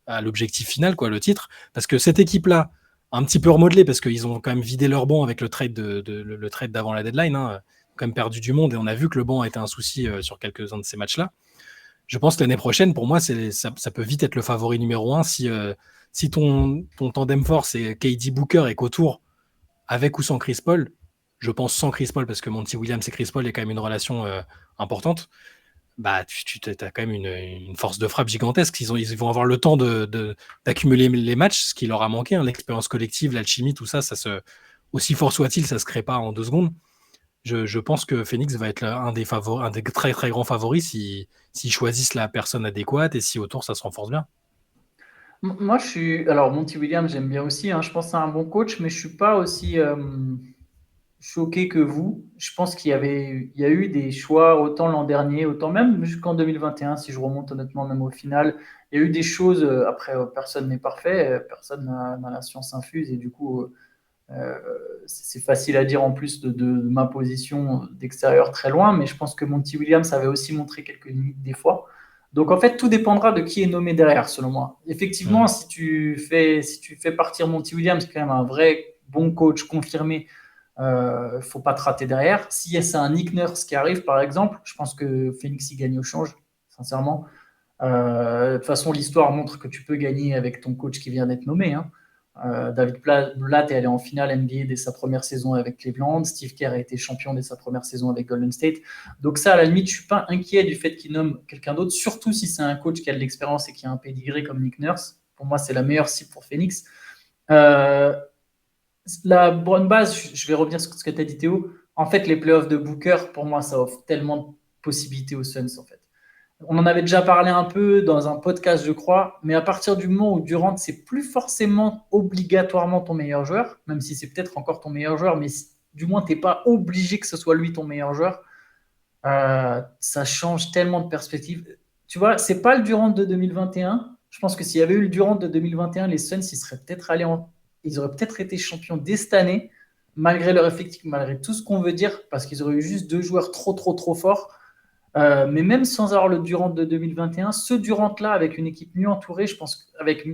à l'objectif final, quoi, le titre. Parce que cette équipe-là, un petit peu remodelé parce qu'ils ont quand même vidé leur banc avec le trade d'avant la deadline, hein, quand même perdu du monde et on a vu que le banc a été un souci sur quelques-uns de ces matchs-là. Je pense que l'année prochaine, pour moi, ça peut vite être le favori numéro 1 si ton tandem fort c'est KD Booker et qu'autour, avec ou sans Chris Paul, je pense sans Chris Paul parce que Monty Williams et Chris Paul est quand même une relation importante. bah, tu as quand même une force de frappe gigantesque. Ils vont avoir le temps d'accumuler les matchs, ce qui leur a manqué. Hein, l'expérience collective, l'alchimie, tout ça, aussi fort soit-il, ça se crée pas en 2 secondes. Je pense que Phoenix va être un des très très grands favoris s'ils choisissent la personne adéquate et si autour ça se renforce bien. Moi, alors, Monty Williams, j'aime bien aussi. Hein. Je pense que c'est un bon coach, mais je suis pas aussi choqué que vous. Je pense il y a eu des choix autant l'an dernier, autant même jusqu'en 2021, si je remonte honnêtement, même au final. Il y a eu des choses. Après, personne n'est parfait, personne n'a la science infuse, et du coup, c'est facile à dire en plus de ma position d'extérieur très loin, mais je pense que Monty Williams avait aussi montré quelques limites des fois. Donc en fait, tout dépendra de qui est nommé derrière, selon moi. Effectivement, si tu fais partir Monty Williams, qui est quand même un vrai bon coach confirmé, faut pas te rater derrière. Si c'est un Nick Nurse qui arrive, par exemple, je pense que Phoenix y gagne au change, sincèrement. De toute façon, l'histoire montre que tu peux gagner avec ton coach qui vient d'être nommé. Hein. David Blatt est allé en finale NBA dès sa première saison avec Cleveland. Steve Kerr a été champion dès sa première saison avec Golden State. Donc ça, à la limite, je ne suis pas inquiet du fait qu'il nomme quelqu'un d'autre, surtout si c'est un coach qui a de l'expérience et qui a un pédigré comme Nick Nurse. Pour moi, c'est la meilleure cible pour Phoenix. La bonne base, je vais revenir sur ce que tu as dit, Théo. En fait, les playoffs de Booker, pour moi, ça offre tellement de possibilités aux Suns, en fait. On en avait déjà parlé un peu dans un podcast, je crois, mais à partir du moment où Durant, c'est plus forcément obligatoirement ton meilleur joueur, même si c'est peut-être encore ton meilleur joueur, mais du moins, tu n'es pas obligé que ce soit lui ton meilleur joueur, ça change tellement de perspective. Tu vois, c'est pas le Durant de 2021. Je pense que s'il y avait eu le Durant de 2021, les Suns, ils auraient peut-être été champions dès cette année, malgré leur effectif, malgré tout ce qu'on veut dire, parce qu'ils auraient eu juste 2 joueurs trop forts. Mais même sans avoir le Durant de 2021, ce Durant-là, avec une équipe mieux entourée, je pense qu'avec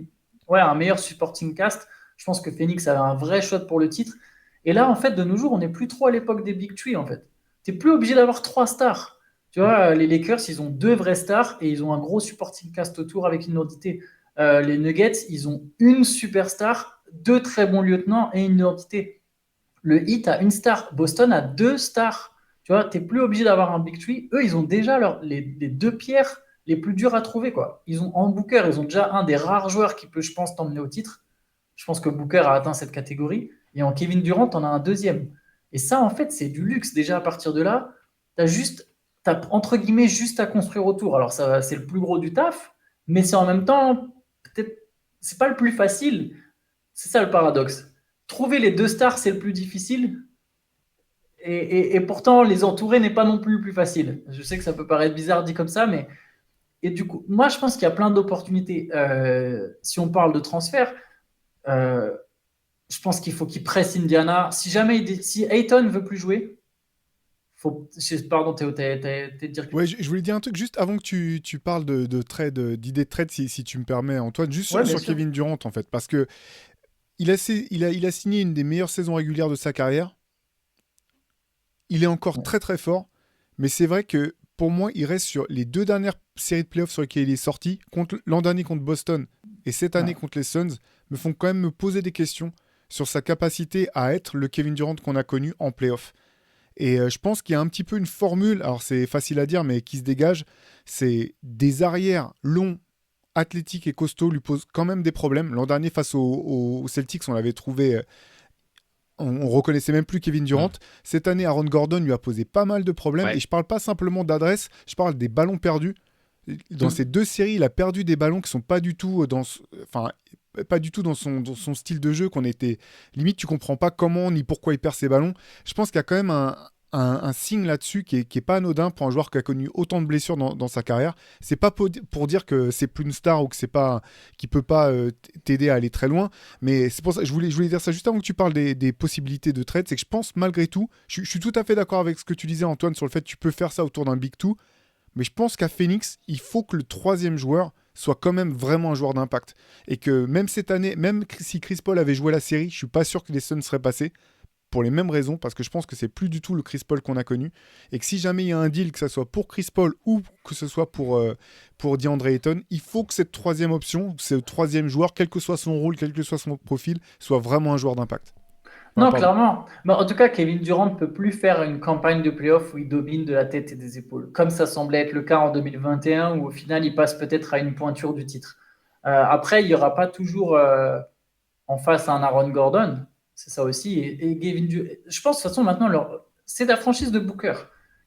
un meilleur supporting cast, je pense que Phoenix avait un vrai shot pour le titre. Et là, en fait, de nos jours, on n'est plus trop à l'époque des Big Three, en fait. Tu n'es plus obligé d'avoir 3 stars. Tu vois, les Lakers, ils ont 2 vraies stars et ils ont un gros supporting cast autour avec une identité. Les Nuggets, ils ont une superstar, 2 très bons lieutenants et une identité. Le Heat a une star. Boston a 2 stars. Tu vois, tu n'es plus obligé d'avoir un Big Three. Eux, ils ont déjà les 2 pierres les plus dures à trouver, quoi. Ils ont en Booker, ils ont déjà un des rares joueurs qui peut, je pense, t'emmener au titre. Je pense que Booker a atteint cette catégorie. Et en Kevin Durant, on a un deuxième. Et ça, en fait, c'est du luxe. Déjà, à partir de là, t'as entre guillemets juste à construire autour. Alors, ça, c'est le plus gros du taf, mais c'est en même temps, peut-être, c'est pas le plus facile. C'est ça le paradoxe. Trouver les 2 stars, c'est le plus difficile. Et pourtant, les entourer n'est pas non plus le plus facile. Je sais que ça peut paraître bizarre dit comme ça, mais et du coup, moi, je pense qu'il y a plein d'opportunités. Si on parle de transfert, je pense qu'il faut qu'il presse Indiana. Si Ayton veut plus jouer, pardon Théo, t'es dire que... Ouais, je voulais dire un truc juste avant que tu parles de trade, d'idée de trade, si tu me permets, Antoine, juste Ouais, sur bien sûr. Kevin Durant, en fait, parce que il a signé une des meilleures saisons régulières de sa carrière. Il est encore très très fort, mais c'est vrai que pour moi, il reste sur les 2 dernières séries de playoffs sur lesquelles il est sorti, l'an dernier contre Boston et cette année contre les Suns, me font quand même me poser des questions sur sa capacité à être le Kevin Durant qu'on a connu en playoff. Et je pense qu'il y a un petit peu une formule, alors c'est facile à dire, mais qui se dégage, c'est des arrières longs, athlétiques et costauds lui posent quand même des problèmes. L'an dernier, face aux Celtics, on l'avait trouvé... on reconnaissait même plus Kevin Durant. Cette année, Aaron Gordon lui a posé pas mal de problèmes. Ouais. Et je parle pas simplement d'adresse, je parle des ballons perdus. Dans ces 2 séries, il a perdu des ballons qui sont pas du tout dans son style de jeu, qu'on était limite, tu comprends pas comment ni pourquoi il perd ses ballons. Je pense qu'il y a quand même un signe là-dessus qui est pas anodin pour un joueur qui a connu autant de blessures dans sa carrière. C'est pas pour dire que c'est plus une star ou que qu'il peut pas t'aider à aller très loin, mais c'est pour ça je voulais dire ça juste avant que tu parles des possibilités de trade. C'est que je pense malgré tout, je suis tout à fait d'accord avec ce que tu disais, Antoine, sur le fait que tu peux faire ça autour d'un Big Two, mais je pense qu'à Phoenix, il faut que le 3e joueur soit quand même vraiment un joueur d'impact. Et que même cette année, même si Chris Paul avait joué la série, je suis pas sûr que les Suns seraient passés, pour les mêmes raisons, parce que je pense que c'est plus du tout le Chris Paul qu'on a connu, et que si jamais il y a un deal, que ce soit pour Chris Paul ou que ce soit pour DeAndre Ayton, il faut que cette 3e option, ce 3e joueur, quel que soit son rôle, quel que soit son profil, soit vraiment un joueur d'impact. Enfin, Non, pardon. clairement. Mais en tout cas, Kevin Durant ne peut plus faire une campagne de playoff où il domine de la tête et des épaules, comme ça semblait être le cas en 2021, où au final, il passe peut-être à une pointure du titre. Après, il n'y aura pas toujours en face un Aaron Gordon, c'est ça aussi. Et Kevin Durant, je pense de toute façon maintenant, c'est la franchise de Booker.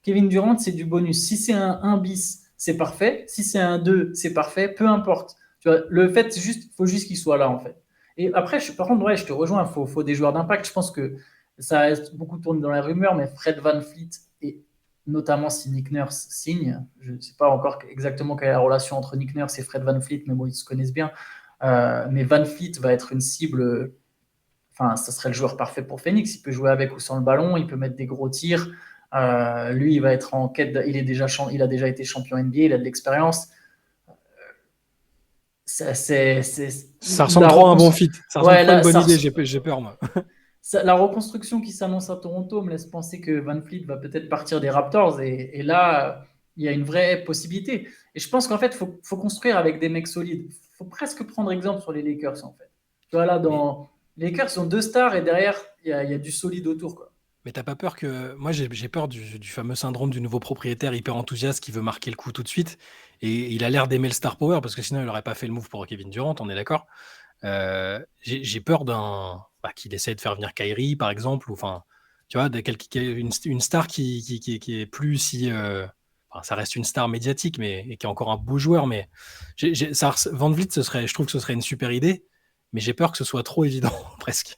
Kevin Durant, c'est du bonus. Si c'est un 1 bis, c'est parfait. Si c'est un 2, c'est parfait. Peu importe. Tu vois, le fait, faut juste qu'il soit là, en fait. Et après, par contre, ouais, je te rejoins, il faut des joueurs d'impact. Je pense que ça reste beaucoup tourné dans les rumeurs, mais Fred VanVleet, et notamment si Nick Nurse signe, je ne sais pas encore exactement quelle est la relation entre Nick Nurse et Fred VanVleet, mais bon, ils se connaissent bien. Mais VanVleet va être une cible, enfin, ça serait le joueur parfait pour Phoenix. Il peut jouer avec ou sans le ballon, il peut mettre des gros tirs. Lui, il va être en quête, il a déjà été champion NBA, il a de l'expérience. Ça ressemble trop à un bon fit. Ça ressemble trop à une bonne idée, j'ai peur, moi. La reconstruction qui s'annonce à Toronto me laisse penser que VanVleet va peut-être partir des Raptors. Et là, il y a une vraie possibilité. Et je pense qu'en fait, il faut construire avec des mecs solides. Il faut presque prendre exemple sur les Lakers, en fait. Tu vois, là, les Lakers sont 2 stars et derrière, il y a du solide autour, quoi. Mais t'as pas peur que... Moi, j'ai peur du fameux syndrome du nouveau propriétaire hyper enthousiaste qui veut marquer le coup tout de suite. Et il a l'air d'aimer le star power parce que sinon, il n'aurait pas fait le move pour Kevin Durant, on est d'accord. J'ai peur qu'il essaie de faire venir Kyrie, par exemple, ou enfin, tu vois, une star qui est plus si... ça reste une star médiatique, et qui est encore un beau joueur, mais VanVleet, je trouve que ce serait une super idée, mais j'ai peur que ce soit trop évident, presque.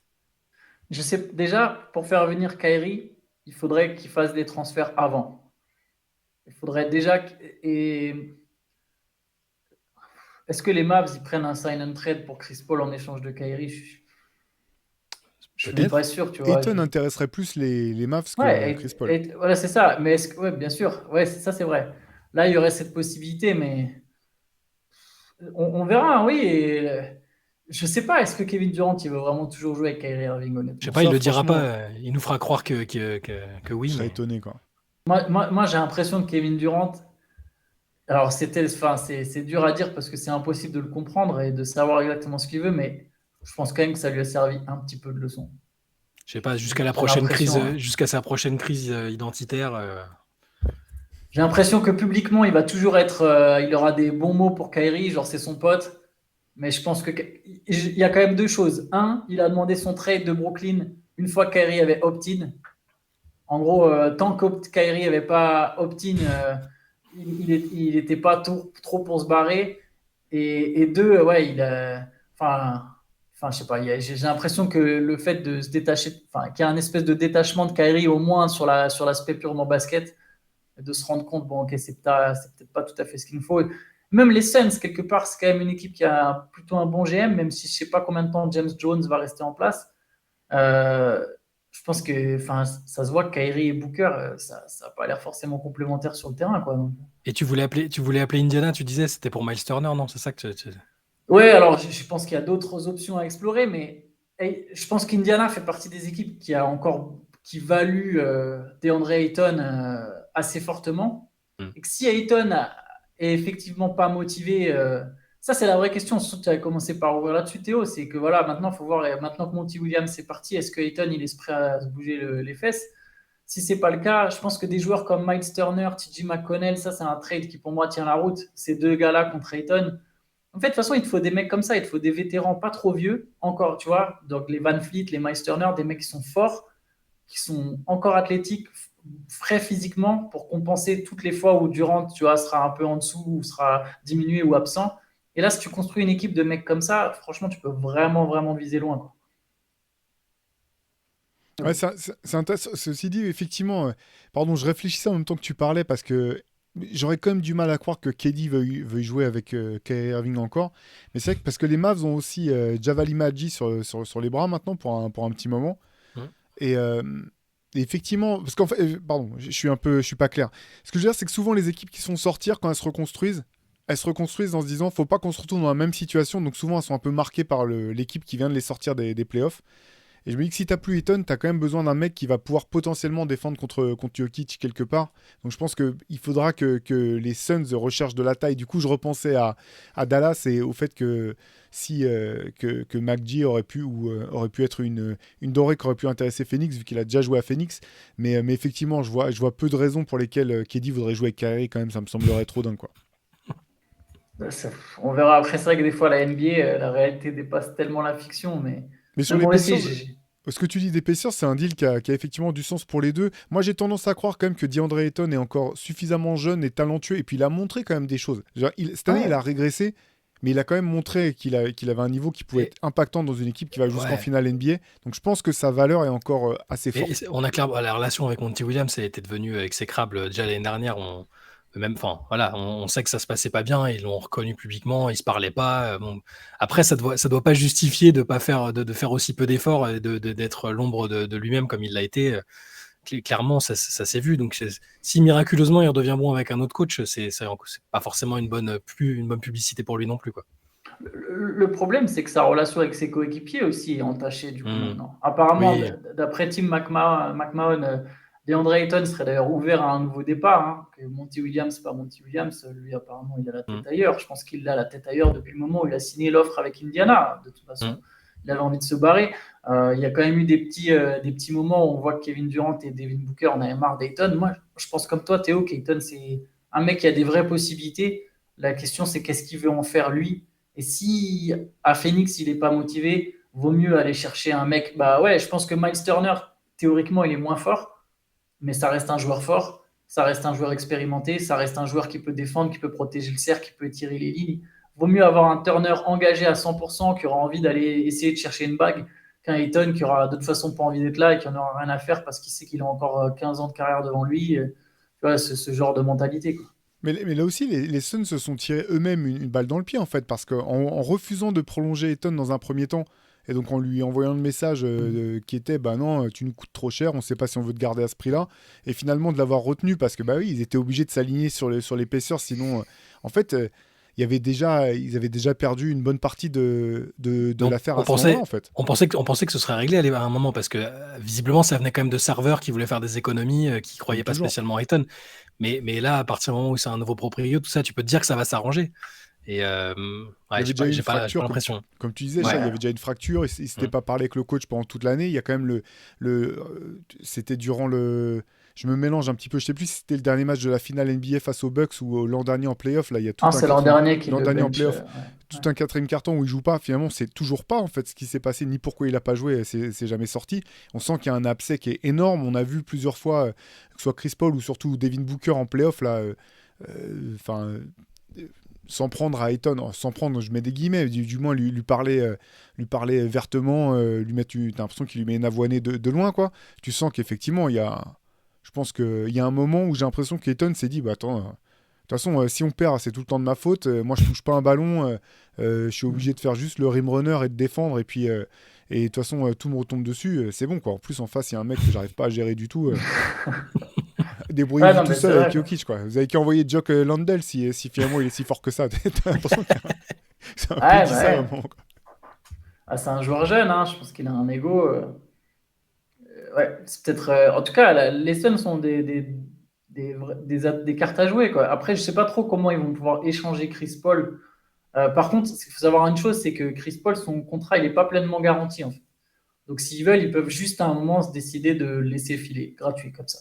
Je sais déjà, pour faire venir Kyrie, il faudrait qu'il fasse des transferts avant. Il faudrait déjà. Et est-ce que les Mavs ils prennent un sign and trade pour Chris Paul en échange de Kyrie? Je suis même pas sûr, tu vois. Ayton intéresserait plus les Mavs que Ouais, Chris Paul. voilà, c'est ça. Mais ouais, bien sûr, ouais, ça c'est vrai. Là, il y aurait cette possibilité, mais on verra, hein, oui. Je sais pas, est-ce que Kevin Durant il veut vraiment toujours jouer avec Kyrie Irving, honnêtement? Je sais pas, il le dira pas, il nous fera croire que oui. Je serais Mais... étonné, quoi. Moi j'ai l'impression que Kevin Durant, alors c'est dur à dire parce que c'est impossible de le comprendre et de savoir exactement ce qu'il veut, mais je pense quand même que ça lui a servi un petit peu de leçon. Je sais pas, jusqu'à sa prochaine crise identitaire. J'ai l'impression que publiquement, il va toujours il aura des bons mots pour Kyrie, genre c'est son pote. Mais je pense il y a quand même 2 choses. Un, il a demandé son trade de Brooklyn une fois que Kyrie avait opt-in. En gros, tant que Kyrie n'avait pas opt-in, il n'était pas trop pour se barrer. Et 2, ouais, enfin, je sais pas, j'ai l'impression que le fait de se détacher, enfin, qu'il y a un espèce de détachement de Kyrie, au moins sur l'aspect purement basket, de se rendre compte, bon, ok, c'est peut-être pas tout à fait ce qu'il nous faut. Même les Suns, quelque part, c'est quand même une équipe qui a plutôt un bon GM, même si je sais pas combien de temps James Jones va rester en place. Je pense que ça se voit que Kyrie et Booker, ça n'a pas l'air forcément complémentaire sur le terrain, quoi. Donc. Et tu voulais appeler Indiana, tu disais, c'était pour Miles Turner, non? C'est ça que tu... Ouais, alors je pense qu'il y a d'autres options à explorer, mais je pense qu'Indiana fait partie des équipes qui valuent DeAndre Ayton assez fortement. Et que si Ayton est effectivement pas motivé, ça c'est la vraie question. Surtout que tu avais commencé par ouvrir là-dessus, Théo, c'est que voilà, maintenant il faut voir, maintenant que Monty Williams est parti, est-ce que Ayton il est prêt à se bouger les fesses? Si c'est pas le cas, je pense que des joueurs comme Miles Turner, TJ McConnell, ça c'est un trade qui pour moi tient la route. Ces 2 gars-là contre Ayton. En fait, de toute façon, il te faut des mecs comme ça, il te faut des vétérans pas trop vieux, encore, tu vois, donc les VanVleet, les Miles Turner, des mecs qui sont forts, qui sont encore athlétiques, frais physiquement, pour compenser toutes les fois où Durant, tu vois, sera un peu en dessous, ou sera diminué ou absent. Et là, si tu construis une équipe de mecs comme ça, franchement, tu peux vraiment, vraiment viser loin, quoi. Ouais, c'est intéressant. Ceci dit, effectivement, pardon, je réfléchissais en même temps que tu parlais parce que j'aurais quand même du mal à croire que KD veuille jouer avec Kyrie Irving encore. Mais c'est vrai que parce que les Mavs ont aussi Javale Maggi sur les bras maintenant pour un petit moment. Ouais. Et effectivement, parce qu'en fait, pardon, je suis pas clair. Ce que je veux dire, c'est que souvent les équipes qui se font sortir quand elles se reconstruisent en se disant, faut pas qu'on se retrouve dans la même situation. Donc souvent, elles sont un peu marquées par l'équipe qui vient de les sortir des playoffs. Et je me dis que si t'as plus Ayton, t'as quand même besoin d'un mec qui va pouvoir potentiellement défendre contre Jokic quelque part. Donc je pense qu'il faudra que les Suns recherchent de la taille. Du coup, je repensais à Dallas et au fait que si que McGee aurait pu être une dorée qui aurait pu intéresser Phoenix, vu qu'il a déjà joué à Phoenix. Mais effectivement, je vois peu de raisons pour lesquelles KD voudrait jouer avec Kyrie quand même. Ça me semblerait trop dingue, quoi. On verra après. C'est vrai que des fois, la NBA, la réalité dépasse tellement la fiction. Mais sur Moi aussi, l'épaisseur, ce que tu dis d'épaisseur, c'est un deal qui a effectivement du sens pour les deux. Moi, j'ai tendance à croire quand même que DeAndre Ayton est encore suffisamment jeune et talentueux. Et puis, il a montré quand même des choses. Genre, cette année, il a régressé, mais il a quand même montré qu'il avait un niveau qui pouvait être impactant dans une équipe qui va jusqu'en finale NBA. Donc, je pense que sa valeur est encore assez forte. On a clairement la relation avec Monty Williams, elle était devenue exécrable déjà l'année dernière. On sait que ça se passait pas bien, ils l'ont reconnu publiquement, ils se parlaient pas. Bon. Après, ça doit pas justifier de pas faire faire aussi peu d'efforts et d'être l'ombre de lui-même comme il l'a été. Clairement, ça s'est vu. Donc, si miraculeusement il redevient bon avec un autre coach, c'est pas forcément une bonne publicité pour lui non plus, quoi. Le problème, c'est que sa relation avec ses coéquipiers aussi est entachée du coup maintenant. Apparemment, d'après Tim McMahon, DeAndre Ayton serait d'ailleurs ouvert à un nouveau départ. Hein, que Monty Williams, c'est pas Monty Williams, lui apparemment il a la tête ailleurs. Je pense qu'il a la tête ailleurs depuis le moment où il a signé l'offre avec Indiana. De toute façon, il avait envie de se barrer. Il y a quand même eu des petits moments où on voit que Kevin Durant et Devin Booker en avaient marre d'Ayton. Moi, je pense comme toi, Théo, qu'Ayton c'est un mec qui a des vraies possibilités. La question, c'est qu'est-ce qu'il veut en faire lui. Et si à Phoenix, il n'est pas motivé, vaut mieux aller chercher un mec. Bah ouais, je pense que Miles Turner, théoriquement, il est moins fort, mais ça reste un joueur fort, ça reste un joueur expérimenté, ça reste un joueur qui peut défendre, qui peut protéger le cercle, qui peut tirer les lignes. Vaut mieux avoir un Turner engagé à 100%, qui aura envie d'aller essayer de chercher une bague, qu'un Ayton qui aura de toute façon pas envie d'être là et qui n'en aura rien à faire parce qu'il sait qu'il a encore 15 ans de carrière devant lui. Tu vois, ce genre de mentalité, quoi. Mais là aussi, les Suns se sont tirés eux-mêmes une balle dans le pied, en fait, parce qu'en refusant de prolonger Ayton dans un premier temps, et donc en lui envoyant le message qui était bah non, tu nous coûtes trop cher, on ne sait pas si on veut te garder à ce prix-là, et finalement de l'avoir retenu parce que bah oui, ils étaient obligés de s'aligner sur l'épaisseur, sinon en fait ils avaient déjà perdu une bonne partie de l'affaire à ce moment-là, en fait. On pensait que ce serait réglé à un moment parce que visiblement ça venait quand même de serveurs qui voulaient faire des économies, qui croyaient pas spécialement à Ayton. Mais là, à partir du moment où c'est un nouveau proprio, tout ça, tu peux te dire que ça va s'arranger. Et j'ai pas l'impression. Comme tu disais, il y avait déjà une fracture. Il ne s'était pas parlé avec le coach pendant toute l'année. Il y a quand même c'était durant le. Je me mélange un petit peu. Je ne sais plus si c'était le dernier match de la finale NBA face aux Bucks ou l'an dernier en playoff. Là, il y a tout c'est l'an dernier en playoff. Tout un quatrième carton où il joue pas. Finalement, c'est toujours pas en fait ce qui s'est passé ni pourquoi il a pas joué. C'est jamais sorti. On sent qu'il y a un abcès qui est énorme. On a vu plusieurs fois, que ce soit Chris Paul ou surtout Devin Booker en playoff là. S'en prendre à Ayton, sans prendre, je mets des guillemets, du moins lui parler vertement, t'as l'impression qu'il lui met une avoinée de loin, quoi. Tu sens qu'effectivement, je pense qu'il y a un moment où j'ai l'impression qu'Ayton s'est dit, bah attends, de toute façon, si on perd, c'est tout le temps de ma faute. Moi, je touche pas un ballon, je suis obligé de faire juste le rim runner et de défendre, et puis et de toute façon, tout me retombe dessus, c'est bon, quoi. En plus, en face, il y a un mec que j'arrive pas à gérer du tout. Débrouillez-vous tout seul avec Jokic, quoi. Vous avez qu'à envoyer Jock Landell si finalement il est si fort que ça. T'as l'impression que c'est un peu dit ça, vraiment, quoi. C'est un joueur jeune, hein. Je pense qu'il a un ego. C'est peut-être. En tout cas, les Suns sont des cartes à jouer, quoi. Après, je sais pas trop comment ils vont pouvoir échanger Chris Paul. Par contre, il faut savoir une chose, c'est que Chris Paul, son contrat, il n'est pas pleinement garanti, en fait. Donc, s'ils veulent, ils peuvent juste à un moment se décider de le laisser filer, gratuit, comme ça.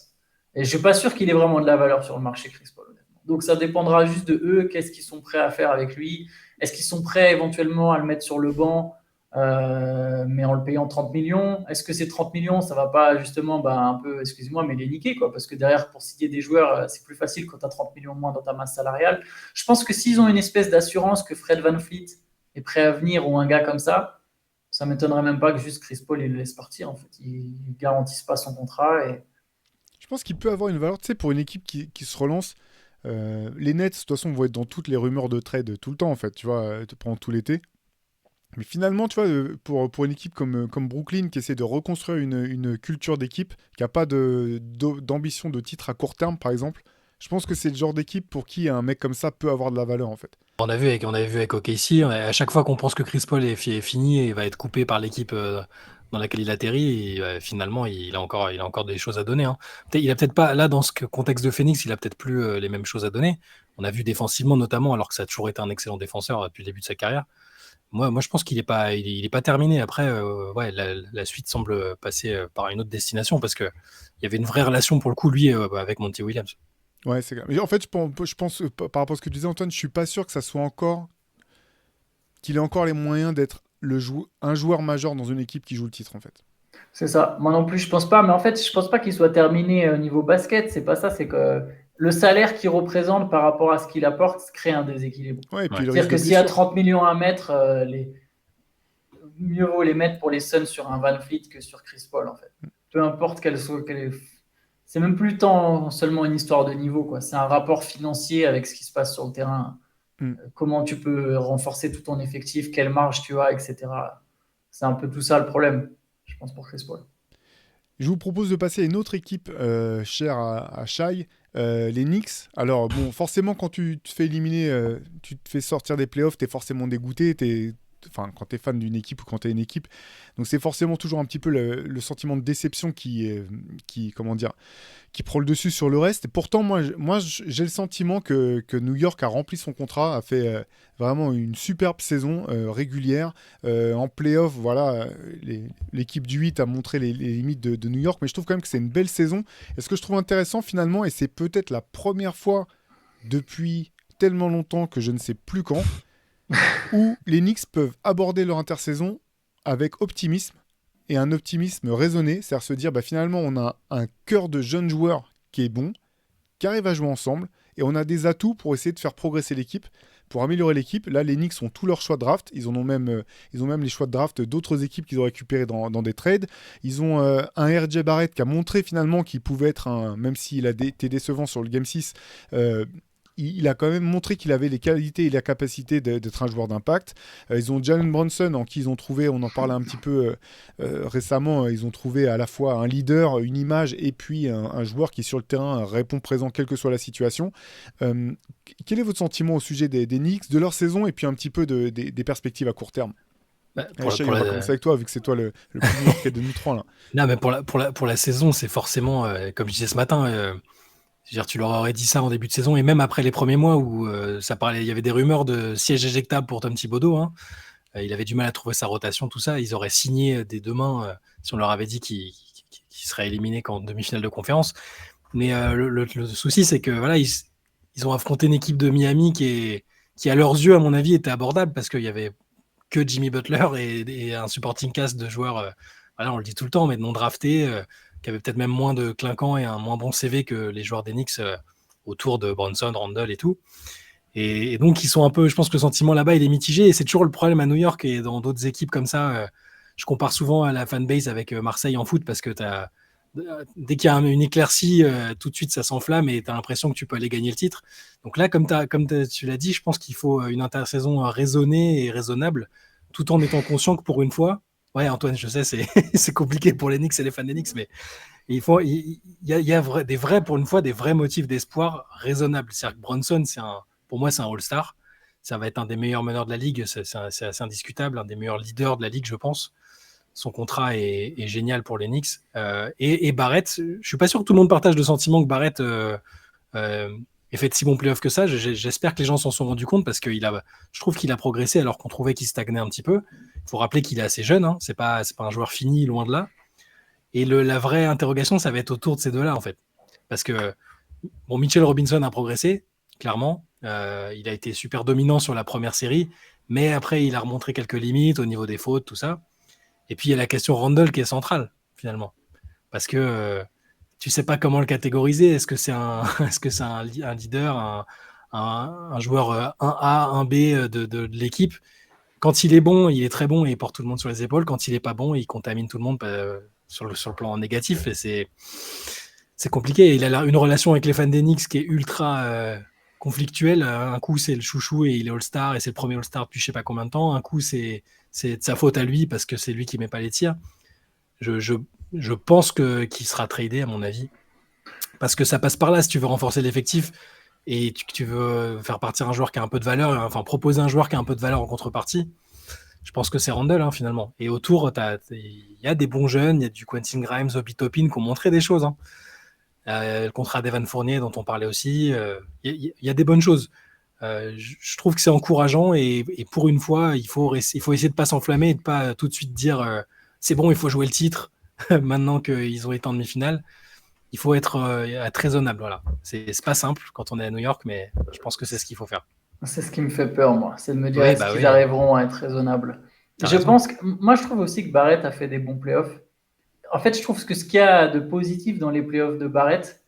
Et je ne suis pas sûr qu'il ait vraiment de la valeur sur le marché, Chris Paul, honnêtement. Donc, ça dépendra juste de eux, qu'est-ce qu'ils sont prêts à faire avec lui. Est-ce qu'ils sont prêts éventuellement à le mettre sur le banc, mais en le payant 30 millions? Est-ce que ces 30 millions, ça ne va pas justement un peu, excusez-moi, mais les niquer, quoi? Parce que derrière, pour signer des joueurs, c'est plus facile quand tu as 30 millions moins dans ta masse salariale. Je pense que s'ils ont une espèce d'assurance que Fred VanVleet est prêt à venir ou un gars comme ça ne m'étonnerait même pas que juste Chris Paul, il le laisse partir. En fait, ils ne garantissent pas son contrat. Et... Je pense qu'il peut avoir une valeur, tu sais, pour une équipe qui se relance. Les Nets, de toute façon, vont être dans toutes les rumeurs de trade tout le temps, en fait, tu vois, pendant tout l'été. Mais finalement, tu vois, pour une équipe comme Brooklyn, qui essaie de reconstruire une culture d'équipe, qui n'a pas d'ambition de titre à court terme, par exemple, je pense que c'est le genre d'équipe pour qui un mec comme ça peut avoir de la valeur, en fait. On avait vu avec OKC, à chaque fois qu'on pense que Chris Paul est fini et va être coupé par l'équipe dans laquelle il atterrit, et finalement, il a encore des choses à donner. Hein. Il a peut-être pas, là, dans ce contexte de Phoenix, il a peut-être plus les mêmes choses à donner. On a vu défensivement, notamment, alors que ça a toujours été un excellent défenseur depuis le début de sa carrière. Moi, je pense qu'il n'est pas, il est pas terminé. Après, ouais, la suite semble passer par une autre destination parce qu'il y avait une vraie relation, pour le coup, lui, avec Monty Williams. Ouais, c'est clair. Mais en fait, je pense par rapport à ce que tu disais, Antoine, je suis pas sûr que ça soit encore qu'il ait encore les moyens d'être un joueur majeur dans une équipe qui joue le titre, en fait. C'est ça. Moi non plus, je pense pas. Mais en fait, je pense pas qu'il soit terminé au niveau basket. C'est pas ça. C'est que le salaire qu'il représente par rapport à ce qu'il apporte crée un déséquilibre. Ouais, et puis Ouais. le C'est-à-dire risque que de s'il y a blessure. 30 millions à mettre, mieux vaut les mettre pour les Suns sur un Van Fleet que sur Chris Paul, en fait. Peu importe c'est même plus tant seulement une histoire de niveau, quoi. C'est un rapport financier avec ce qui se passe sur le terrain. Mm. Comment tu peux renforcer tout ton effectif, quelle marge tu as, etc. C'est un peu tout ça le problème, je pense, pour Chris Paul. Je vous propose de passer à une autre équipe chère à Shai, les Knicks. Alors, bon, forcément, quand tu te fais éliminer, tu te fais sortir des playoffs, tu es forcément dégoûté. Enfin, quand tu es fan d'une équipe ou quand tu es une équipe. Donc, c'est forcément toujours un petit peu le sentiment de déception qui prend le dessus sur le reste. Et pourtant, moi, j'ai le sentiment que New York a rempli son contrat, a fait vraiment une superbe saison régulière. En playoff, voilà, l'équipe du 8 a montré les limites de New York, mais je trouve quand même que c'est une belle saison. Et ce que je trouve intéressant finalement, et c'est peut-être la première fois depuis tellement longtemps que je ne sais plus quand, où les Knicks peuvent aborder leur intersaison avec optimisme, et un optimisme raisonné, c'est-à-dire se dire finalement on a un cœur de jeunes joueurs qui est bon, qui arrive à jouer ensemble, et on a des atouts pour essayer de faire progresser l'équipe, pour améliorer l'équipe. Là, les Knicks ont tous leurs choix de draft, ils ont même les choix de draft d'autres équipes qu'ils ont récupérés dans des trades. Ils ont un RJ Barrett qui a montré finalement qu'il pouvait être même s'il a été décevant sur le Game 6, il a quand même montré qu'il avait les qualités et la capacité d'être un joueur d'impact. Ils ont Jalen Brunson, en qui ils ont trouvé, on en parlait un petit peu récemment, ils ont trouvé à la fois un leader, une image, et puis un joueur qui sur le terrain répond présent quelle que soit la situation. Quel est votre sentiment au sujet des Knicks, de leur saison, et puis un petit peu des perspectives à court terme? On va commencer avec toi, vu que c'est toi le plus new-yorkais de nous trois. Là. Non, mais pour la saison, c'est forcément, comme je disais ce matin, tu leur aurais dit ça en début de saison, et même après les premiers mois où il y avait des rumeurs de siège éjectable pour Tom Thibodeau. Hein. Il avait du mal à trouver sa rotation, tout ça. Ils auraient signé des deux mains si on leur avait dit qu'il serait éliminé qu'en demi-finale de conférence. Mais le souci, c'est que voilà, ils ont affronté une équipe de Miami qui, à leurs yeux, à mon avis, était abordable parce qu'il y avait que Jimmy Butler et un supporting cast de joueurs, voilà, on le dit tout le temps, mais non draftés, qui avaient peut-être même moins de clinquants et un moins bon CV que les joueurs des Knicks autour de Bronson, Randle et tout. Et donc, ils sont un peu, je pense que le sentiment là-bas, il est mitigé. Et c'est toujours le problème à New York et dans d'autres équipes comme ça. Je compare souvent à la fanbase avec Marseille en foot parce que dès qu'il y a une éclaircie, tout de suite, ça s'enflamme et tu as l'impression que tu peux aller gagner le titre. Donc là, comme tu l'as dit, je pense qu'il faut une intersaison raisonnée et raisonnable, tout en étant conscient que pour une fois, ouais, Antoine, je sais, c'est compliqué pour les Knicks et les fans des Knicks, mais il y a pour une fois, des vrais motifs d'espoir raisonnables. C'est-à-dire que Brunson, pour moi, c'est un All-Star. Ça va être un des meilleurs meneurs de la Ligue, c'est assez indiscutable, un des meilleurs leaders de la Ligue, je pense. Son contrat est génial pour les Knicks. Et Barrett, je suis pas sûr que tout le monde partage le sentiment que Barrett ait fait de si bons playoffs que ça. J'espère que les gens s'en sont rendus compte parce que je trouve qu'il a progressé alors qu'on trouvait qu'il stagnait un petit peu. Il faut rappeler qu'il est assez jeune, hein. C'est pas un joueur fini, loin de là. Et la vraie interrogation, ça va être autour de ces deux-là, en fait. Parce que, bon, Mitchell Robinson a progressé, clairement. Il a été super dominant sur la première série, mais après, il a remontré quelques limites au niveau des fautes, tout ça. Et puis, il y a la question Randle qui est centrale, finalement. Parce que tu sais pas comment le catégoriser. Est-ce que c'est un leader, un joueur 1A, 1B de l'équipe? Quand il est bon, il est très bon et il porte tout le monde sur les épaules. Quand il est pas bon, il contamine tout le monde sur le plan négatif. Et c'est compliqué. Il a une relation avec les fans des Knicks qui est ultra conflictuelle. Un coup, c'est le chouchou et il est All-Star et c'est le premier All-Star depuis je sais pas combien de temps. Un coup, c'est de sa faute à lui parce que c'est lui qui met pas les tirs. Je pense qu'il sera tradé, à mon avis. Parce que ça passe par là si tu veux renforcer l'effectif et tu veux faire partir un joueur qui a un peu de valeur, enfin proposer un joueur qui a un peu de valeur en contrepartie. Je pense que c'est Randle, hein, finalement. Et autour, il y a des bons jeunes, il y a du Quentin Grimes, Obi Toppin qui ont montré des choses. Hein. Le contrat d'Evan Fournier dont on parlait aussi, il y a des bonnes choses. Je trouve que c'est encourageant et pour une fois, il faut essayer de pas s'enflammer et de pas tout de suite dire c'est bon, il faut jouer le titre maintenant qu'ils ont été en demi-finale. Il faut être raisonnable. Voilà. C'est pas simple quand on est à New York, mais je pense que c'est ce qu'il faut faire. C'est ce qui me fait peur, moi. C'est de me dire Oui, est-ce bah qu'ils oui. arriveront à être raisonnables. T'as Je raison. pense que, moi, je trouve aussi que Barrett a fait des bons playoffs. En fait, je trouve que ce qu'il y a de positif dans les playoffs de Barrett,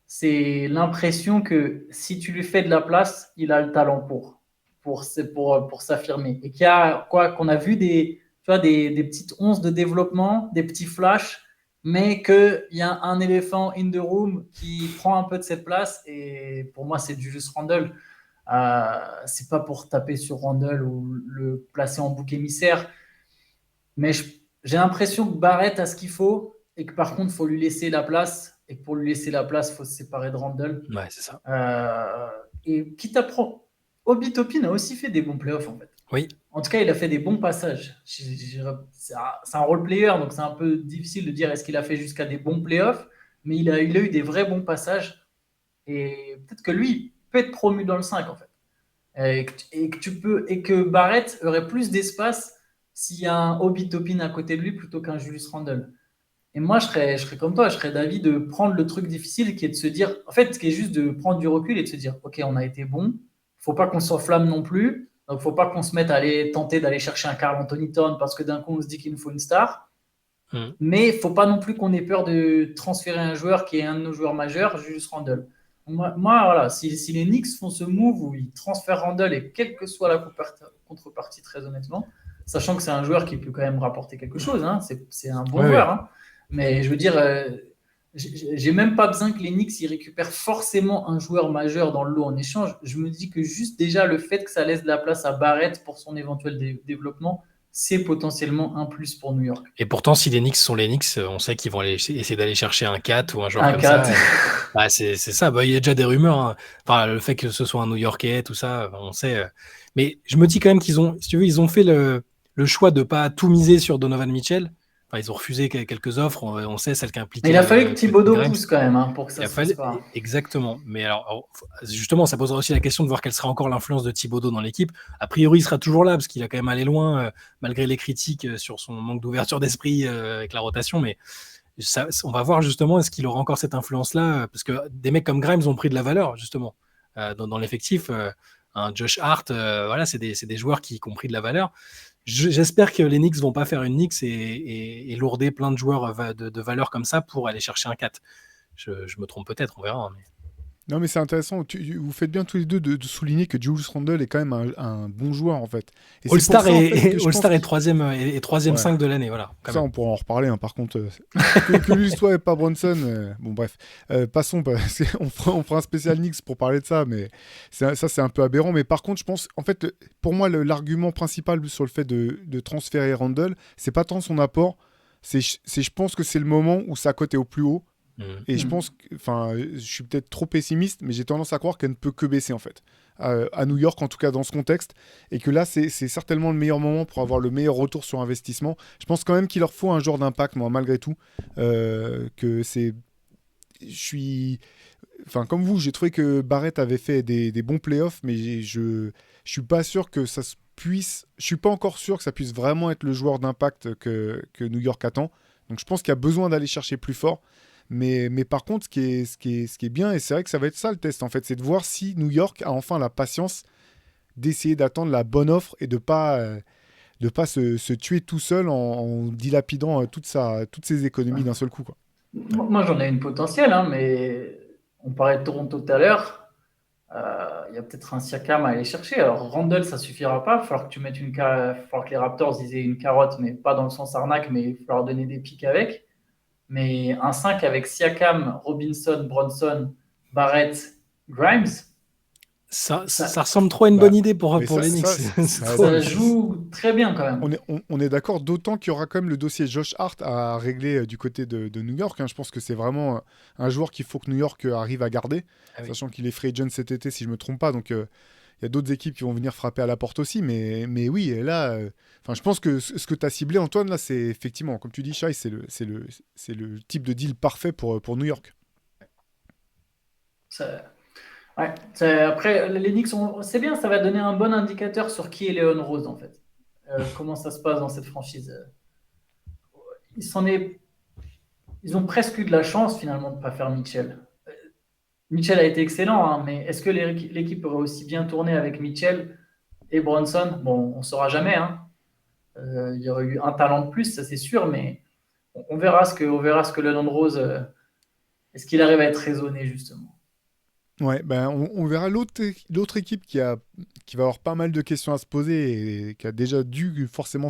c'est l'impression que si tu lui fais de la place, il a le talent pour s'affirmer. Et qu'on a vu des petites onces de développement, des petits flashs, mais qu'il y a un éléphant in the room qui prend un peu de cette place. Et pour moi, c'est Julius Randle. C'est pas pour taper sur Randle ou le placer en bouc émissaire, mais j'ai l'impression que Barrett a ce qu'il faut et que par contre, il faut lui laisser la place. Et que pour lui laisser la place, il faut se séparer de Randle. Ouais, c'est ça. Et quitte à prendre. Obi Toppin a aussi fait des bons playoffs, en fait. Oui. En tout cas, il a fait des bons passages. C'est un role player, donc c'est un peu difficile de dire est-ce qu'il a fait jusqu'à des bons playoffs, mais il a eu des vrais bons passages. Et peut-être que lui, il peut être promu dans le 5, en fait. Et que Barrett aurait plus d'espace s'il y a un Obi Toppin à côté de lui plutôt qu'un Julius Randle. Et moi, je serais comme toi, je serais d'avis de prendre le truc difficile qui est de se dire, en fait, qui est juste de prendre du recul et de se dire, ok, on a été bon, faut pas qu'on s'enflamme non plus, donc faut pas qu'on se mette à tenter d'aller chercher un Karl Anthony Towns parce que d'un coup on se dit qu'il nous faut une star, mais faut pas non plus qu'on ait peur de transférer un joueur qui est un de nos joueurs majeurs, Julius Randle. Moi, voilà, si les Knicks font ce move où ils transfèrent Randle et quelle que soit la contrepartie, très honnêtement, sachant que c'est un joueur qui peut quand même rapporter quelque chose, hein, c'est un bon joueur, hein. Mais je veux dire, j'ai même pas besoin que les Knicks ils récupèrent forcément un joueur majeur dans le lot en échange. Je me dis que juste déjà le fait que ça laisse de la place à Barrett pour son éventuel développement, c'est potentiellement un plus pour New York. Et pourtant, si les Knicks sont les Knicks, on sait qu'ils vont essayer d'aller chercher un 4 ou un joueur comme ça. Bah, c'est ça. Bah, il y a déjà des rumeurs. Hein. Enfin, le fait que ce soit un New-Yorkais, tout ça, on sait. Mais je me dis quand même qu'ils ont, si tu veux, ils ont fait le choix de pas tout miser sur Donovan Mitchell. Enfin, ils ont refusé quelques offres, on sait celles qui impliquaient. Mais il a fallu que Thibodeau pousse quand même pour que ça se fasse pas. Exactement. Mais alors, justement, ça posera aussi la question de voir quelle sera encore l'influence de Thibodeau dans l'équipe. A priori, il sera toujours là parce qu'il a quand même allé loin, malgré les critiques sur son manque d'ouverture d'esprit avec la rotation. Mais on va voir justement est-ce qu'il aura encore cette influence-là, parce que des mecs comme Grimes ont pris de la valeur justement dans l'effectif. Un Josh Hart, voilà, c'est des joueurs qui ont pris de la valeur. J'espère que les Knicks vont pas faire une Knicks et lourder plein de joueurs de valeur comme ça pour aller chercher un 4. Je me trompe peut-être, on verra. Mais... Non, mais c'est intéressant. Vous faites bien tous les deux de souligner que Julius Randle est quand même un bon joueur, en fait. All-Star est troisième 5 de l'année. Voilà, ça, on pourra en reparler. Hein, par contre, que lui soit et pas Brunson. Bon, bref. Passons. On fera un spécial Knicks pour parler de ça, mais ça, c'est un peu aberrant. Mais par contre, je pense, en fait, pour moi, l'argument principal sur le fait de transférer Randle, c'est pas tant son apport, je pense que c'est le moment où sa cote est au plus haut. Et je pense, je suis peut-être trop pessimiste, mais j'ai tendance à croire qu'elle ne peut que baisser en fait, à New York en tout cas dans ce contexte, et que là c'est certainement le meilleur moment pour avoir le meilleur retour sur investissement. Je pense quand même qu'il leur faut un joueur d'impact, moi malgré tout, comme vous, j'ai trouvé que Barrett avait fait des bons playoffs, mais je suis pas sûr que ça puisse, je suis pas encore sûr que ça puisse vraiment être le joueur d'impact que New York attend. Donc je pense qu'il y a besoin d'aller chercher plus fort. Mais par contre, ce qui est bien, et c'est vrai que ça va être ça le test en fait, c'est de voir si New York a enfin la patience d'essayer d'attendre la bonne offre et de pas se tuer tout seul en dilapidant toutes ses économies d'un seul coup, quoi. Moi, j'en ai une potentielle, hein, mais on parlait de Toronto tout à l'heure. Il y a peut-être un Siakam à aller chercher. Alors, Randle, ça suffira pas. Il va falloir que tu mettes il va falloir que les Raptors aient une carotte, mais pas dans le sens arnaque, mais il va falloir donner des pics avec. Mais un 5 avec Siakam, Robinson, Bronson, Barrett, Grimes, ça ressemble trop à une bonne idée pour les Knicks. Ça joue très bien quand même. On est d'accord, d'autant qu'il y aura quand même le dossier Josh Hart à régler du côté de New York. Hein. Je pense que c'est vraiment un joueur qu'il faut que New York arrive à garder, sachant qu'il est free agent cet été si je ne me trompe pas. Donc il y a d'autres équipes qui vont venir frapper à la porte aussi, mais oui, et là, je pense que ce que tu as ciblé, Antoine, là, c'est effectivement, comme tu dis, Shai, c'est le type de deal parfait pour New York. Ouais. Après, les Knicks, c'est bien, ça va donner un bon indicateur sur qui est Léon Rose, en fait. Comment ça se passe dans cette franchise. Ils ont presque eu de la chance, finalement, de ne pas faire Mitchell. Mitchell a été excellent, hein, mais est-ce que l'équipe aurait aussi bien tourné avec Mitchell et Bronson? Bon, on ne saura jamais. Hein. Il y aurait eu un talent de plus, ça c'est sûr, mais on verra ce que Leon Rose, est-ce qu'il arrive à être raisonné, justement. Ouais, on verra l'autre équipe qui va avoir pas mal de questions à se poser et qui a déjà dû forcément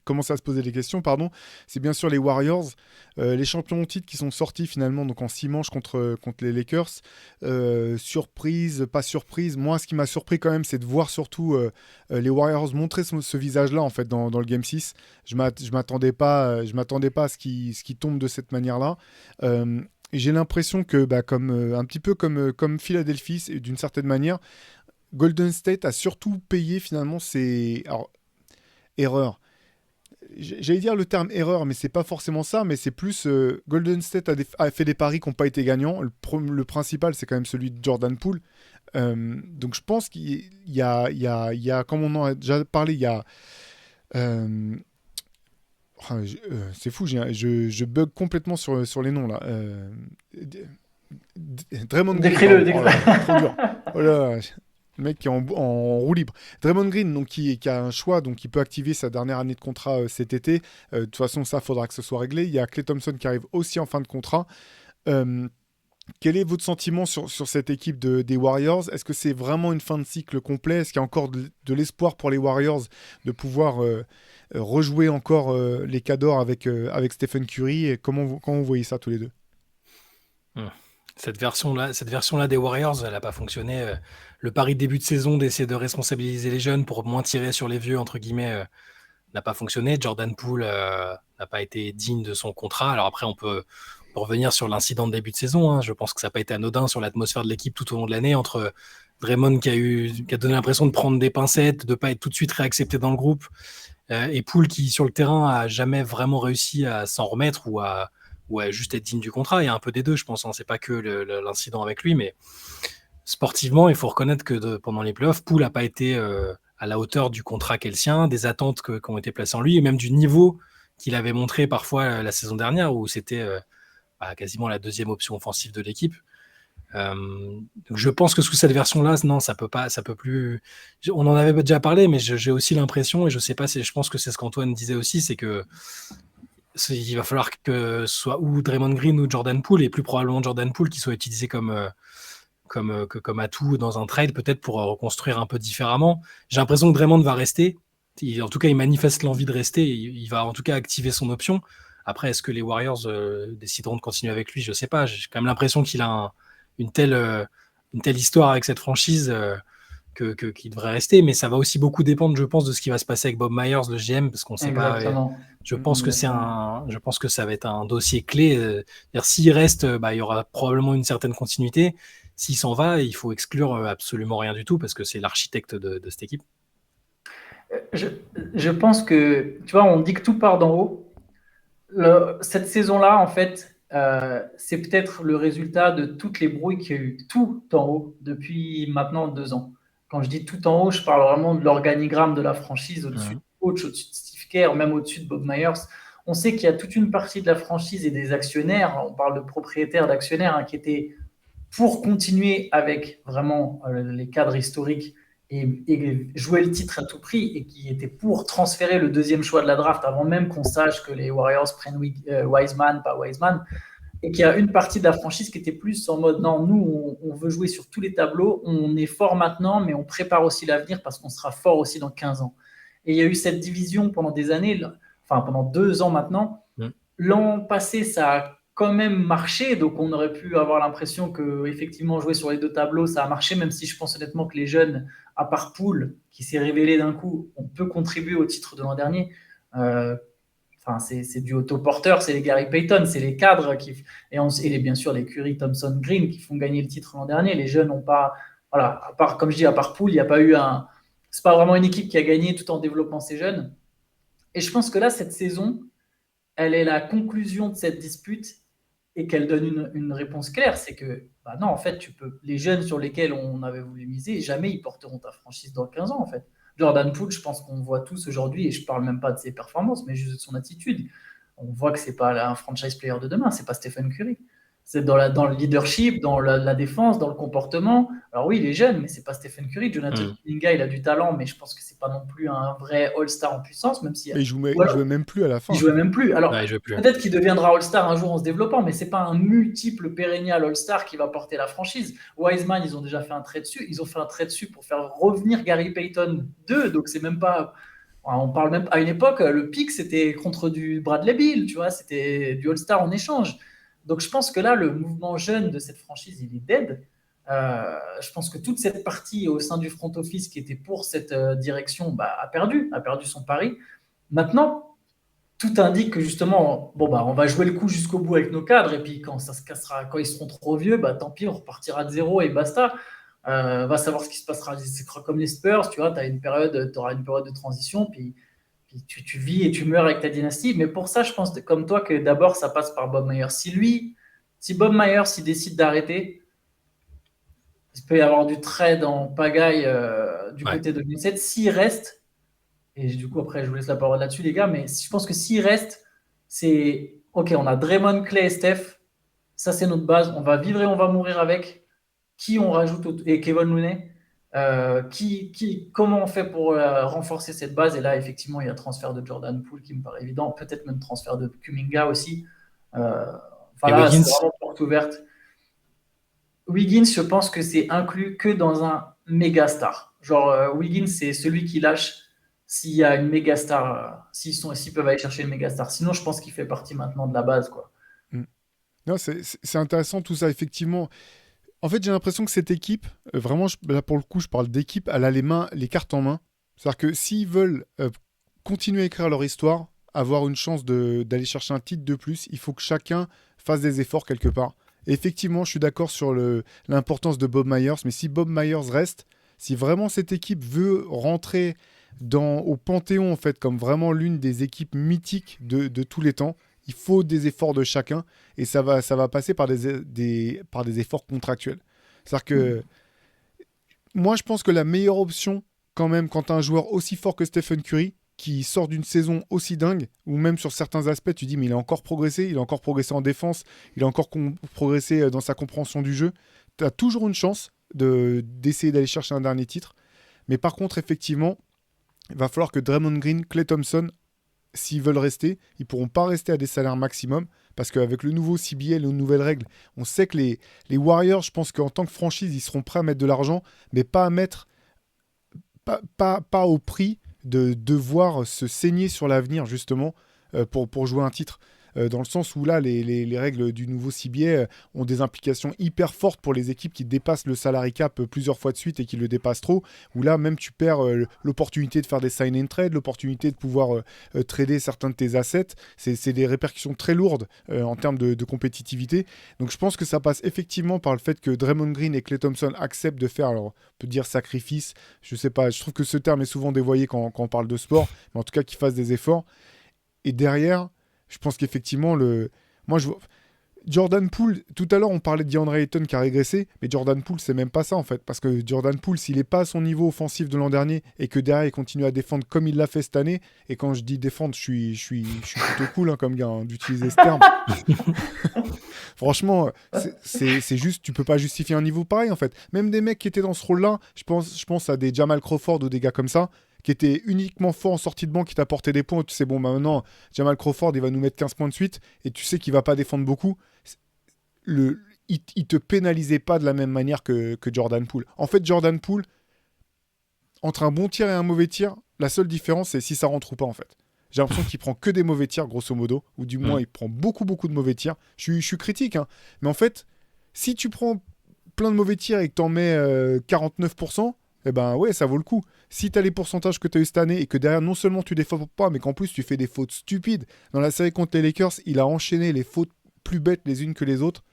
commencer à se poser des questions, pardon. C'est bien sûr les Warriors, les champions en titre qui sont sortis finalement donc en 6 manches contre les Lakers. Surprise, pas surprise. Moi, ce qui m'a surpris quand même, c'est de voir surtout les Warriors montrer ce visage-là en fait dans le Game 6. Je m'attendais pas à ce qui tombe de cette manière-là. Et j'ai l'impression que, un petit peu comme Philadelphie, d'une certaine manière, Golden State a surtout payé finalement ses erreurs. J'allais dire le terme erreur, mais c'est pas forcément ça, mais c'est plus Golden State a fait des paris qui n'ont pas été gagnants. Le principal, c'est quand même celui de Jordan Poole. Donc je pense qu'il y a, comme on en a déjà parlé, il y a... c'est fou, je bug complètement sur les noms là. Draymond Green. Décris-le. Trop dur. Oh là, le mec qui est en roue libre. Draymond Green, donc, qui a un choix, donc il peut activer sa dernière année de contrat cet été. De toute façon, ça, faudra que ce soit réglé. Il y a Klay Thompson qui arrive aussi en fin de contrat. Quel est votre sentiment sur cette équipe des Warriors? Est-ce que c'est vraiment une fin de cycle complet? Est-ce qu'il y a encore de l'espoir pour les Warriors de pouvoir rejouer encore les cadors avec Stephen Curry? Et comment vous voyez ça tous les deux? Cette version-là des Warriors, elle n'a pas fonctionné. Le pari de début de saison d'essayer de responsabiliser les jeunes pour moins tirer sur les vieux, entre guillemets, n'a pas fonctionné. Jordan Poole n'a pas été digne de son contrat. Alors après, on peut revenir sur l'incident de début de saison. Hein. Je pense que ça n'a pas été anodin sur l'atmosphère de l'équipe tout au long de l'année, entre Draymond qui a donné l'impression de prendre des pincettes, de ne pas être tout de suite réaccepté dans le groupe, et Poole qui, sur le terrain, a jamais vraiment réussi à s'en remettre ou à juste être digne du contrat. Il y a un peu des deux, je pense. Hein. C'est pas que l'incident avec lui, mais sportivement, il faut reconnaître que pendant les playoffs, Poole n'a pas été à la hauteur du contrat qu'est le sien, des attentes qui ont été placées en lui, et même du niveau qu'il avait montré parfois la saison dernière, où c'était quasiment la deuxième option offensive de l'équipe. Donc je pense que sous cette version-là, non, ça peut plus. On en avait déjà parlé, mais j'ai aussi l'impression, et je sais pas, je pense que c'est ce qu'Antoine disait aussi, c'est que il va falloir que ce soit ou Draymond Green ou Jordan Poole, et plus probablement Jordan Poole qui soit utilisé comme atout dans un trade, peut-être pour reconstruire un peu différemment. J'ai l'impression que Draymond va rester. En tout cas, il manifeste l'envie de rester. Il va en tout cas activer son option. Après, est-ce que les Warriors décideront de continuer avec lui? Je ne sais pas. J'ai quand même l'impression qu'il a une telle histoire avec cette franchise qu'il devrait rester. Mais ça va aussi beaucoup dépendre, je pense, de ce qui va se passer avec Bob Myers, le GM, parce qu'on ne sait pas. Je pense que ça va être un dossier clé. S'il reste, il y aura probablement une certaine continuité. S'il s'en va, il faut exclure absolument rien du tout parce que c'est l'architecte de cette équipe. Je pense que, tu vois, on dit que tout part d'en haut. Cette saison-là, en fait, c'est peut-être le résultat de toutes les brouilles qu'il y a eu tout en haut depuis maintenant 2 ans. Quand je dis tout en haut, je parle vraiment de l'organigramme de la franchise, au-dessus de coach, au-dessus de Steve Kerr, même au-dessus de Bob Myers. On sait qu'il y a toute une partie de la franchise et des actionnaires, on parle de propriétaires, d'actionnaires, qui étaient pour continuer avec vraiment les cadres historiques et jouer le titre à tout prix, et qui était pour transférer le 2e choix de la draft avant même qu'on sache que les Warriors prennent Wiseman, pas Wiseman, et qu'il y a une partie de la franchise qui était plus en mode non, nous on veut jouer sur tous les tableaux, on est fort maintenant, mais on prépare aussi l'avenir parce qu'on sera fort aussi dans 15 ans. Et il y a eu cette division pendant des années, enfin pendant 2 ans maintenant. L'an passé, ça a quand même marché, donc on aurait pu avoir l'impression que effectivement jouer sur les 2 tableaux, ça a marché, même si je pense honnêtement que les jeunes, à part Poole, qui s'est révélé d'un coup, on peut contribuer au titre de l'an dernier. C'est du autoporteur, c'est les Gary Payton, c'est les cadres et bien sûr les Curry, Thompson, Green qui font gagner le titre l'an dernier. Les jeunes n'ont pas voilà, comme je dis, à part Poole, il n'y a pas eu un. C'est pas vraiment une équipe qui a gagné tout en développant ses jeunes. Et je pense que là, cette saison, elle est la conclusion de cette dispute et qu'elle donne une réponse claire. C'est que, bah non, en fait, les jeunes sur lesquels on avait voulu miser, jamais ils porteront ta franchise dans 15 ans, en fait. Jordan Poole, je pense qu'on voit tous aujourd'hui, et je parle même pas de ses performances, mais juste de son attitude. On voit que c'est pas un franchise player de demain, c'est pas Stephen Curry. C'est dans le leadership, dans la défense, dans le comportement. Alors oui, il est jeune, mais c'est pas Stephen Curry. Jonathan Kuminga, il a du talent, mais je pense que c'est pas non plus un vrai All-Star en puissance, même si il jouait même plus à la fin. Il jouait même plus. Alors, jouait plus. Peut-être qu'il deviendra All-Star un jour en se développant, mais c'est pas un multiple pérennial All-Star qui va porter la franchise. Wiseman, ils ont déjà fait un trait dessus. Ils ont fait un trait dessus pour faire revenir Gary Payton 2, donc c'est même pas. On parle même à une époque, le pick c'était contre du Bradley Beal, tu vois, c'était du All-Star en échange. Donc je pense que là, le mouvement jeune de cette franchise, il est dead. Je pense que toute cette partie au sein du front office qui était pour cette direction a perdu son pari. Maintenant, tout indique que justement, on va jouer le coup jusqu'au bout avec nos cadres, et puis quand ça se cassera, quand ils seront trop vieux, tant pis, on repartira de zéro et basta. Va savoir ce qui se passera. C'est comme les Spurs, tu vois, tu auras une période de transition, puis tu vis et tu meurs avec ta dynastie. Mais pour ça, je pense, comme toi, que d'abord, ça passe par Bob Myers. Si Bob Myers décide d'arrêter, il peut y avoir du trade en pagaille du côté de Golden State. S'il reste, et du coup, après, je vous laisse la parole là-dessus, les gars, mais je pense que s'il reste, c'est OK, on a Draymond, Clay et Steph. Ça, c'est notre base. On va vivre et on va mourir avec. Qui on rajoute et Kevin Looney. Comment on fait pour renforcer cette base? Et là, effectivement, il y a transfert de Jordan Poole qui me paraît évident. Peut-être même transfert de Kuminga aussi. Et là, Wiggins. c'est vraiment porte ouverte. Wiggins, je pense que c'est inclus que dans un méga star. Genre, Wiggins, c'est celui qui lâche s'il y a une méga star, s'ils peuvent aller chercher une méga star. Sinon, je pense qu'il fait partie maintenant de la base, quoi. Non, c'est intéressant tout ça, effectivement. En fait, j'ai l'impression que cette équipe, vraiment, là pour le coup, je parle d'équipe, elle a les cartes en main. C'est-à-dire que s'ils veulent continuer à écrire leur histoire, avoir une chance d'aller chercher un titre de plus, il faut que chacun fasse des efforts quelque part. Et effectivement, je suis d'accord sur l'importance de Bob Myers, mais si Bob Myers reste, si vraiment cette équipe veut rentrer au Panthéon, en fait, comme vraiment l'une des équipes mythiques de tous les temps, il faut des efforts de chacun, et ça va passer par des efforts contractuels. C'est-à-dire que moi, je pense que la meilleure option, quand même, quand tu as un joueur aussi fort que Stephen Curry, qui sort d'une saison aussi dingue, ou même sur certains aspects, tu dis, mais il a encore progressé en défense, il a encore progressé dans sa compréhension du jeu. Tu as toujours une chance d'essayer d'aller chercher un dernier titre. Mais par contre, effectivement, il va falloir que Draymond Green, Klay Thompson, s'ils veulent rester, ils ne pourront pas rester à des salaires maximum, parce qu'avec le nouveau CBA, les nouvelles règles, on sait que les Warriors, je pense qu'en tant que franchise, ils seront prêts à mettre de l'argent, mais pas à mettre, pas au prix de devoir se saigner sur l'avenir, justement, pour jouer un titre. Dans le sens où là, les règles du nouveau CBA ont des implications hyper fortes pour les équipes qui dépassent le salary cap plusieurs fois de suite et qui le dépassent trop, où là, même tu perds l'opportunité de faire des sign and trade, l'opportunité de pouvoir trader certains de tes assets. C'est des répercussions très lourdes en termes de compétitivité. Donc je pense que ça passe effectivement par le fait que Draymond Green et Klay Thompson acceptent de faire, alors on peut dire sacrifice, je sais pas, je trouve que ce terme est souvent dévoyé quand on parle de sport, mais en tout cas qu'ils fassent des efforts. Et derrière, je pense qu'effectivement, Jordan Poole, tout à l'heure on parlait de DeAndre Ayton qui a régressé, mais Jordan Poole c'est même pas ça en fait, parce que Jordan Poole, s'il n'est pas à son niveau offensif de l'an dernier et que derrière il continue à défendre comme il l'a fait cette année, et quand je dis défendre, je suis plutôt cool comme gars d'utiliser ce terme. Franchement, c'est juste, tu peux pas justifier un niveau pareil en fait. Même des mecs qui étaient dans ce rôle-là, je pense à des Jamal Crawford ou des gars comme ça, qui était uniquement fort en sortie de banc, qui t'apportait des points, tu sais, maintenant, Jamal Crawford, il va nous mettre 15 points de suite, et tu sais qu'il va pas défendre beaucoup. Il te pénalisait pas de la même manière que Jordan Poole. En fait, Jordan Poole, entre un bon tir et un mauvais tir, la seule différence, c'est si ça rentre ou pas, en fait. J'ai l'impression qu'il prend que des mauvais tirs, grosso modo, ou du moins, il prend beaucoup de mauvais tirs. Je suis critique, hein, mais en fait, si tu prends plein de mauvais tirs et que t'en mets 49%, eh ben ouais, ça vaut le coup. Si tu as les pourcentages que tu as eu cette année et que derrière, non seulement tu défends pas, mais qu'en plus tu fais des fautes stupides. Dans la série contre les Lakers, il a enchaîné les fautes plus bêtes les unes que les autres.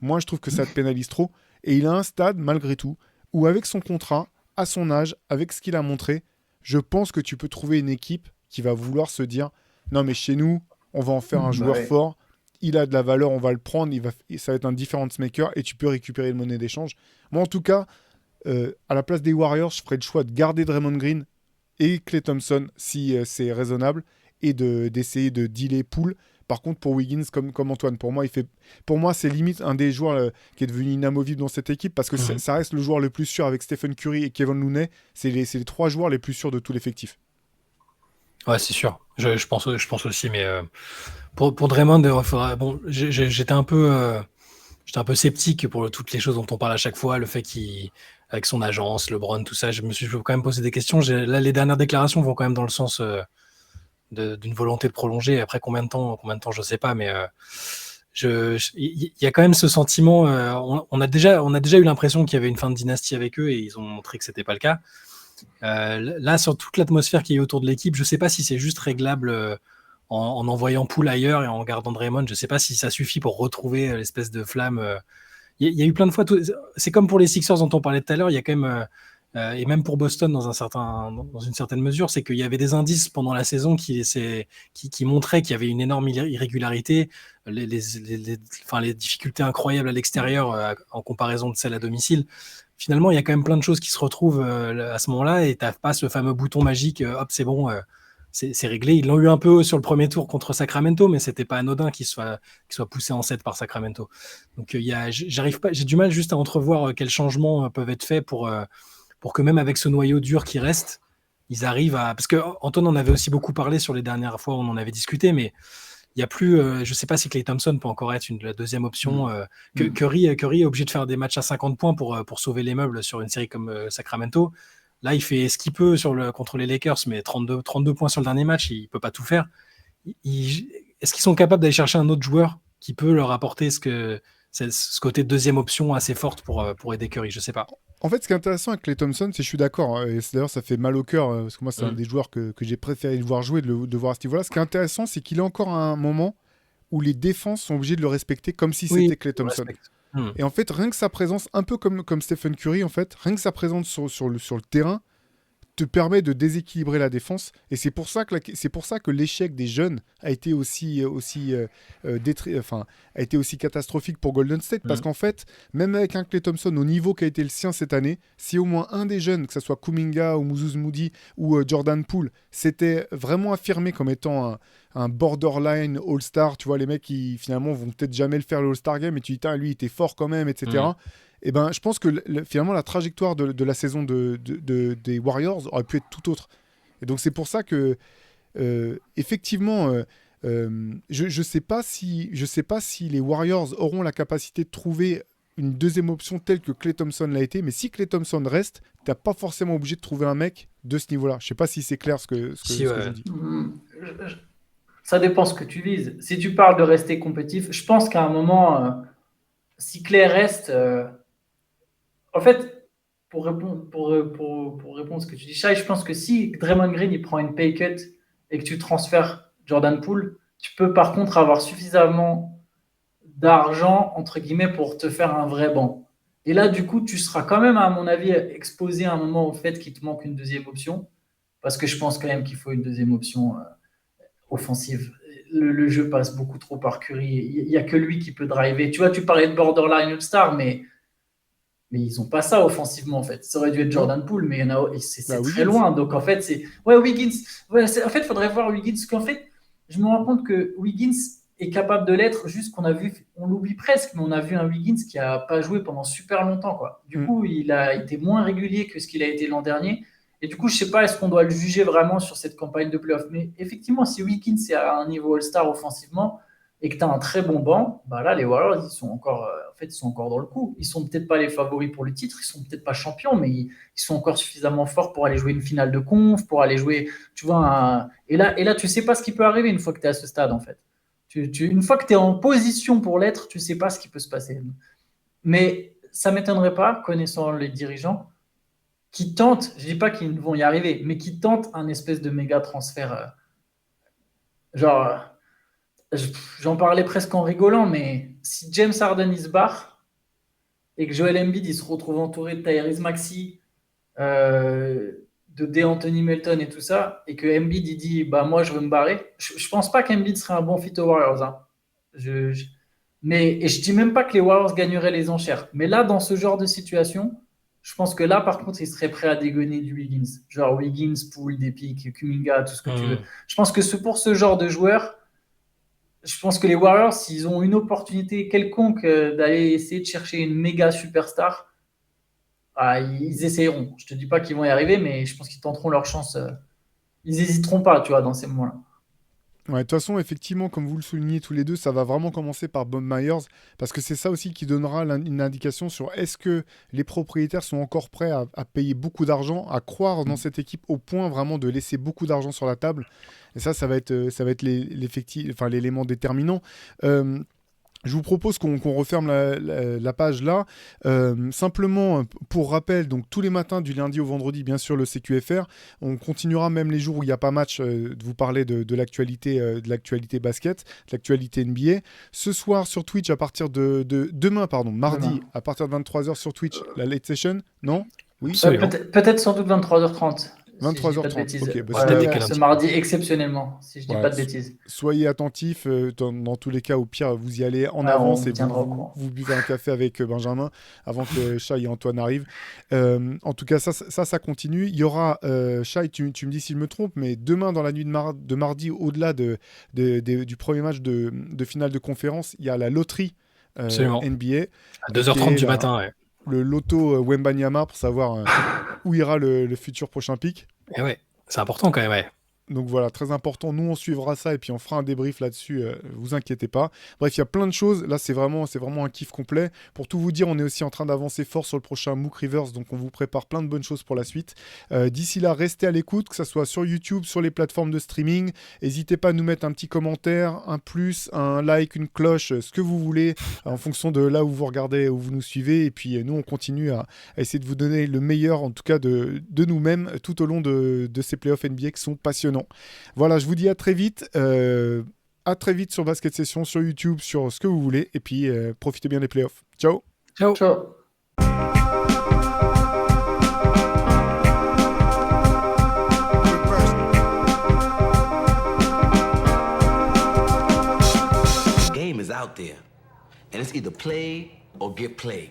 Moi, je trouve que ça te pénalise trop. Et il a un stade, malgré tout, où avec son contrat, à son âge, avec ce qu'il a montré, je pense que tu peux trouver une équipe qui va vouloir se dire non mais chez nous, on va en faire un joueur fort, il a de la valeur, on va le prendre, ça va être un difference maker et tu peux récupérer le monnaie d'échange. Moi en tout cas, à la place des Warriors, je ferais le choix de garder Draymond Green et Klay Thompson si c'est raisonnable et d'essayer de dealer Poole. Par contre, pour Wiggins, comme Antoine, pour moi, c'est limite un des joueurs qui est devenu inamovible dans cette équipe parce que ça reste le joueur le plus sûr avec Stephen Curry et Kevin Looney. C'est les 3 joueurs les plus sûrs de tout l'effectif. Ouais, c'est sûr. Je pense aussi, mais pour Draymond, il faudra. Bon, j'étais un peu sceptique pour toutes les choses dont on parle à chaque fois, le fait qu'il, avec son agence, LeBron, tout ça, je me suis quand même posé des questions. Là, les dernières déclarations vont quand même dans le sens d'une volonté de prolonger. Après combien de temps, je sais pas, mais il y a quand même ce sentiment. On a déjà eu l'impression qu'il y avait une fin de dynastie avec eux et ils ont montré que c'était pas le cas. Là, sur toute l'atmosphère qui est autour de l'équipe, je sais pas si c'est juste réglable en envoyant Poole ailleurs et en gardant Draymond. Je sais pas si ça suffit pour retrouver l'espèce de flamme. Il y a eu plein de fois. C'est comme pour les Sixers dont on parlait tout à l'heure. Il y a quand même et même pour Boston dans une certaine mesure, c'est qu'il y avait des indices pendant la saison qui montraient qu'il y avait une énorme irrégularité, les difficultés incroyables à l'extérieur en comparaison de celles à domicile. Finalement, il y a quand même plein de choses qui se retrouvent à ce moment-là et tu n'as pas ce fameux bouton magique, hop, c'est bon, c'est réglé. Ils l'ont eu un peu sur le premier tour contre Sacramento, mais c'était pas anodin qu'il soit poussé en 7 par Sacramento. Donc j'ai du mal juste à entrevoir quels changements peuvent être faits pour que même avec ce noyau dur qui reste, ils arrivent à... Parce que Antoine en avait aussi beaucoup parlé sur les dernières fois où on en avait discuté, mais il n'y a plus... je ne sais pas si Klay Thompson peut encore être la deuxième option. Curry est obligé de faire des matchs à 50 points pour sauver les meubles sur une série comme Sacramento. Là, il fait ce qu'il peut contre les Lakers, mais 32 points sur le dernier match, il ne peut pas tout faire. Est-ce qu'ils sont capables d'aller chercher un autre joueur qui peut leur apporter ce côté deuxième option assez forte pour aider Curry? Je ne sais pas. En fait, ce qui est intéressant avec Klay Thompson, c'est que je suis d'accord, et d'ailleurs ça fait mal au cœur, parce que moi c'est un des joueurs que j'ai préféré le voir jouer, de voir à ce niveau-là. Ce qui est intéressant, c'est qu'il est encore à un moment où les défenses sont obligées de le respecter comme si c'était Klay Thompson. Et en fait, rien que sa présence, un peu comme Stephen Curry, en fait, rien que sa présence sur le terrain te permet de déséquilibrer la défense. Et c'est pour ça que l'échec des jeunes a été aussi catastrophique pour Golden State. Parce qu'en fait, même avec un Klay Thompson au niveau qui a été le sien cette année, si au moins un des jeunes, que ce soit Kuminga ou Moses Moody ou Jordan Poole, s'était vraiment affirmé comme étant un borderline All-Star, tu vois, les mecs qui finalement vont peut-être jamais le faire le All-Star Game, et tu dis, lui, il était fort quand même, etc. Et ben, je pense que finalement, la trajectoire de la saison des Warriors aurait pu être tout autre. Et donc, c'est pour ça que, effectivement, je sais pas si les Warriors auront la capacité de trouver une deuxième option telle que Klay Thompson l'a été, mais si Klay Thompson reste, t'as pas forcément obligé de trouver un mec de ce niveau-là. Je sais pas si c'est clair ce que je dis. Ça dépend ce que tu vises. Si tu parles de rester compétitif, je pense qu'à un moment, si Klay reste... En fait, pour répondre à ce que tu dis, Shai, je pense que si Draymond Green il prend une pay cut et que tu transfères Jordan Poole, tu peux par contre avoir suffisamment d'argent, entre guillemets, pour te faire un vrai banc. Et là, du coup, tu seras quand même, à mon avis, exposé à un moment au fait qu'il te manque une deuxième option, parce que je pense quand même qu'il faut une deuxième option offensive. Le jeu passe beaucoup trop par Curry. Il n'y a que lui qui peut driver. Tu vois, tu parlais de borderline All-Star, mais ils n'ont pas ça offensivement, en fait. Ça aurait dû être Jordan Poole, mais c'est très loin. Donc, en fait, c'est... Ouais, Wiggins. Ouais, en fait, il faudrait voir Wiggins. Parce qu'en fait, je me rends compte que Wiggins est capable de l'être, juste qu'on a vu... On l'oublie presque, mais on a vu un Wiggins qui n'a pas joué pendant super longtemps, quoi. Du coup, il a été moins régulier que ce qu'il a été l'an dernier. Et du coup, je ne sais pas, est-ce qu'on doit le juger vraiment sur cette campagne de playoff? Mais effectivement, si Wiggins est à un niveau All-Star offensivement et que tu as un très bon banc, bah là, les Warriors, ils sont encore dans le coup. Ils sont peut-être pas les favoris pour le titre, ils sont peut-être pas champions, mais ils sont encore suffisamment forts pour aller jouer une finale de conf, pour aller jouer, tu vois, et là, tu sais pas ce qui peut arriver une fois que tu es à ce stade, en fait. Une fois que tu es en position pour l'être, tu sais pas ce qui peut se passer. Mais ça m'étonnerait pas, connaissant les dirigeants, qui tentent, je dis pas qu'ils vont y arriver, mais qui tentent un espèce de méga transfert. J'en parlais presque en rigolant, mais si James Harden il se barre, et que Joel Embiid il se retrouve entouré de Tyrese Maxey, de DeAnthony Melton et tout ça, et que Embiid il dit bah moi je veux me barrer, je pense pas qu'Embiid serait un bon fit aux Warriors. Hein. Et je dis même pas que les Warriors gagneraient les enchères. Mais là, dans ce genre de situation, je pense que là, par contre, ils seraient prêts à dégonner du Wiggins. Genre Wiggins, Poole, des pics, Kuminga, tout ce que tu veux. Je pense que pour ce genre de joueurs, je pense que les Warriors, s'ils ont une opportunité quelconque d'aller essayer de chercher une méga superstar, ils essayeront. Je te dis pas qu'ils vont y arriver, mais je pense qu'ils tenteront leur chance. Ils n'hésiteront pas, tu vois, dans ces moments-là. Ouais, de toute façon, effectivement, comme vous le soulignez tous les deux, ça va vraiment commencer par Bob Myers, parce que c'est ça aussi qui donnera une indication sur est-ce que les propriétaires sont encore prêts à payer beaucoup d'argent, à croire dans cette équipe au point vraiment de laisser beaucoup d'argent sur la table. Et ça va être l'élément déterminant. Je vous propose qu'on referme la page là. Simplement, pour rappel, donc tous les matins du lundi au vendredi, bien sûr, le CQFR. On continuera même les jours où il n'y a pas match de vous parler de l'actualité basket, de l'actualité NBA. Ce soir sur Twitch, à partir de demain, mardi, à partir de 23h sur Twitch, la late session, non? Oui, peut-être sans doute 23h30. 23h30. Si okay, ce mardi exceptionnellement, si je dis pas de bêtises. Soyez attentifs, dans tous les cas, au pire, vous y allez en avance et vous buvez un café avec Benjamin avant que Shai et Antoine arrivent. En tout cas, ça continue. Il y aura, Shai, tu me dis si je me trompe, mais demain, dans la nuit de mardi, au-delà du premier match de finale de conférence, il y a la loterie NBA. À 2h30 du matin, ouais. Le loto Wembanyama pour savoir où ira le futur prochain pick. Et ouais, c'est important quand même, ouais. Donc voilà, très important. Nous, on suivra ça et puis on fera un débrief là-dessus. Vous inquiétez pas. Bref, il y a plein de choses. Là, c'est vraiment un kiff complet. Pour tout vous dire, on est aussi en train d'avancer fort sur le prochain MOOC Rivers. Donc, on vous prépare plein de bonnes choses pour la suite. D'ici là, restez à l'écoute, que ce soit sur YouTube, sur les plateformes de streaming. N'hésitez pas à nous mettre un petit commentaire, un plus, un like, une cloche, ce que vous voulez, en fonction de là où vous regardez, où vous nous suivez. Et puis, nous, on continue à essayer de vous donner le meilleur, en tout cas, de nous-mêmes tout au long de ces playoffs NBA qui sont passionnants. Voilà, je vous dis à très vite. À très vite sur Basket Session, sur YouTube, sur ce que vous voulez. Et puis, profitez bien des playoffs. Ciao. Ciao. Ciao. The game is out there, and it's either play or get played.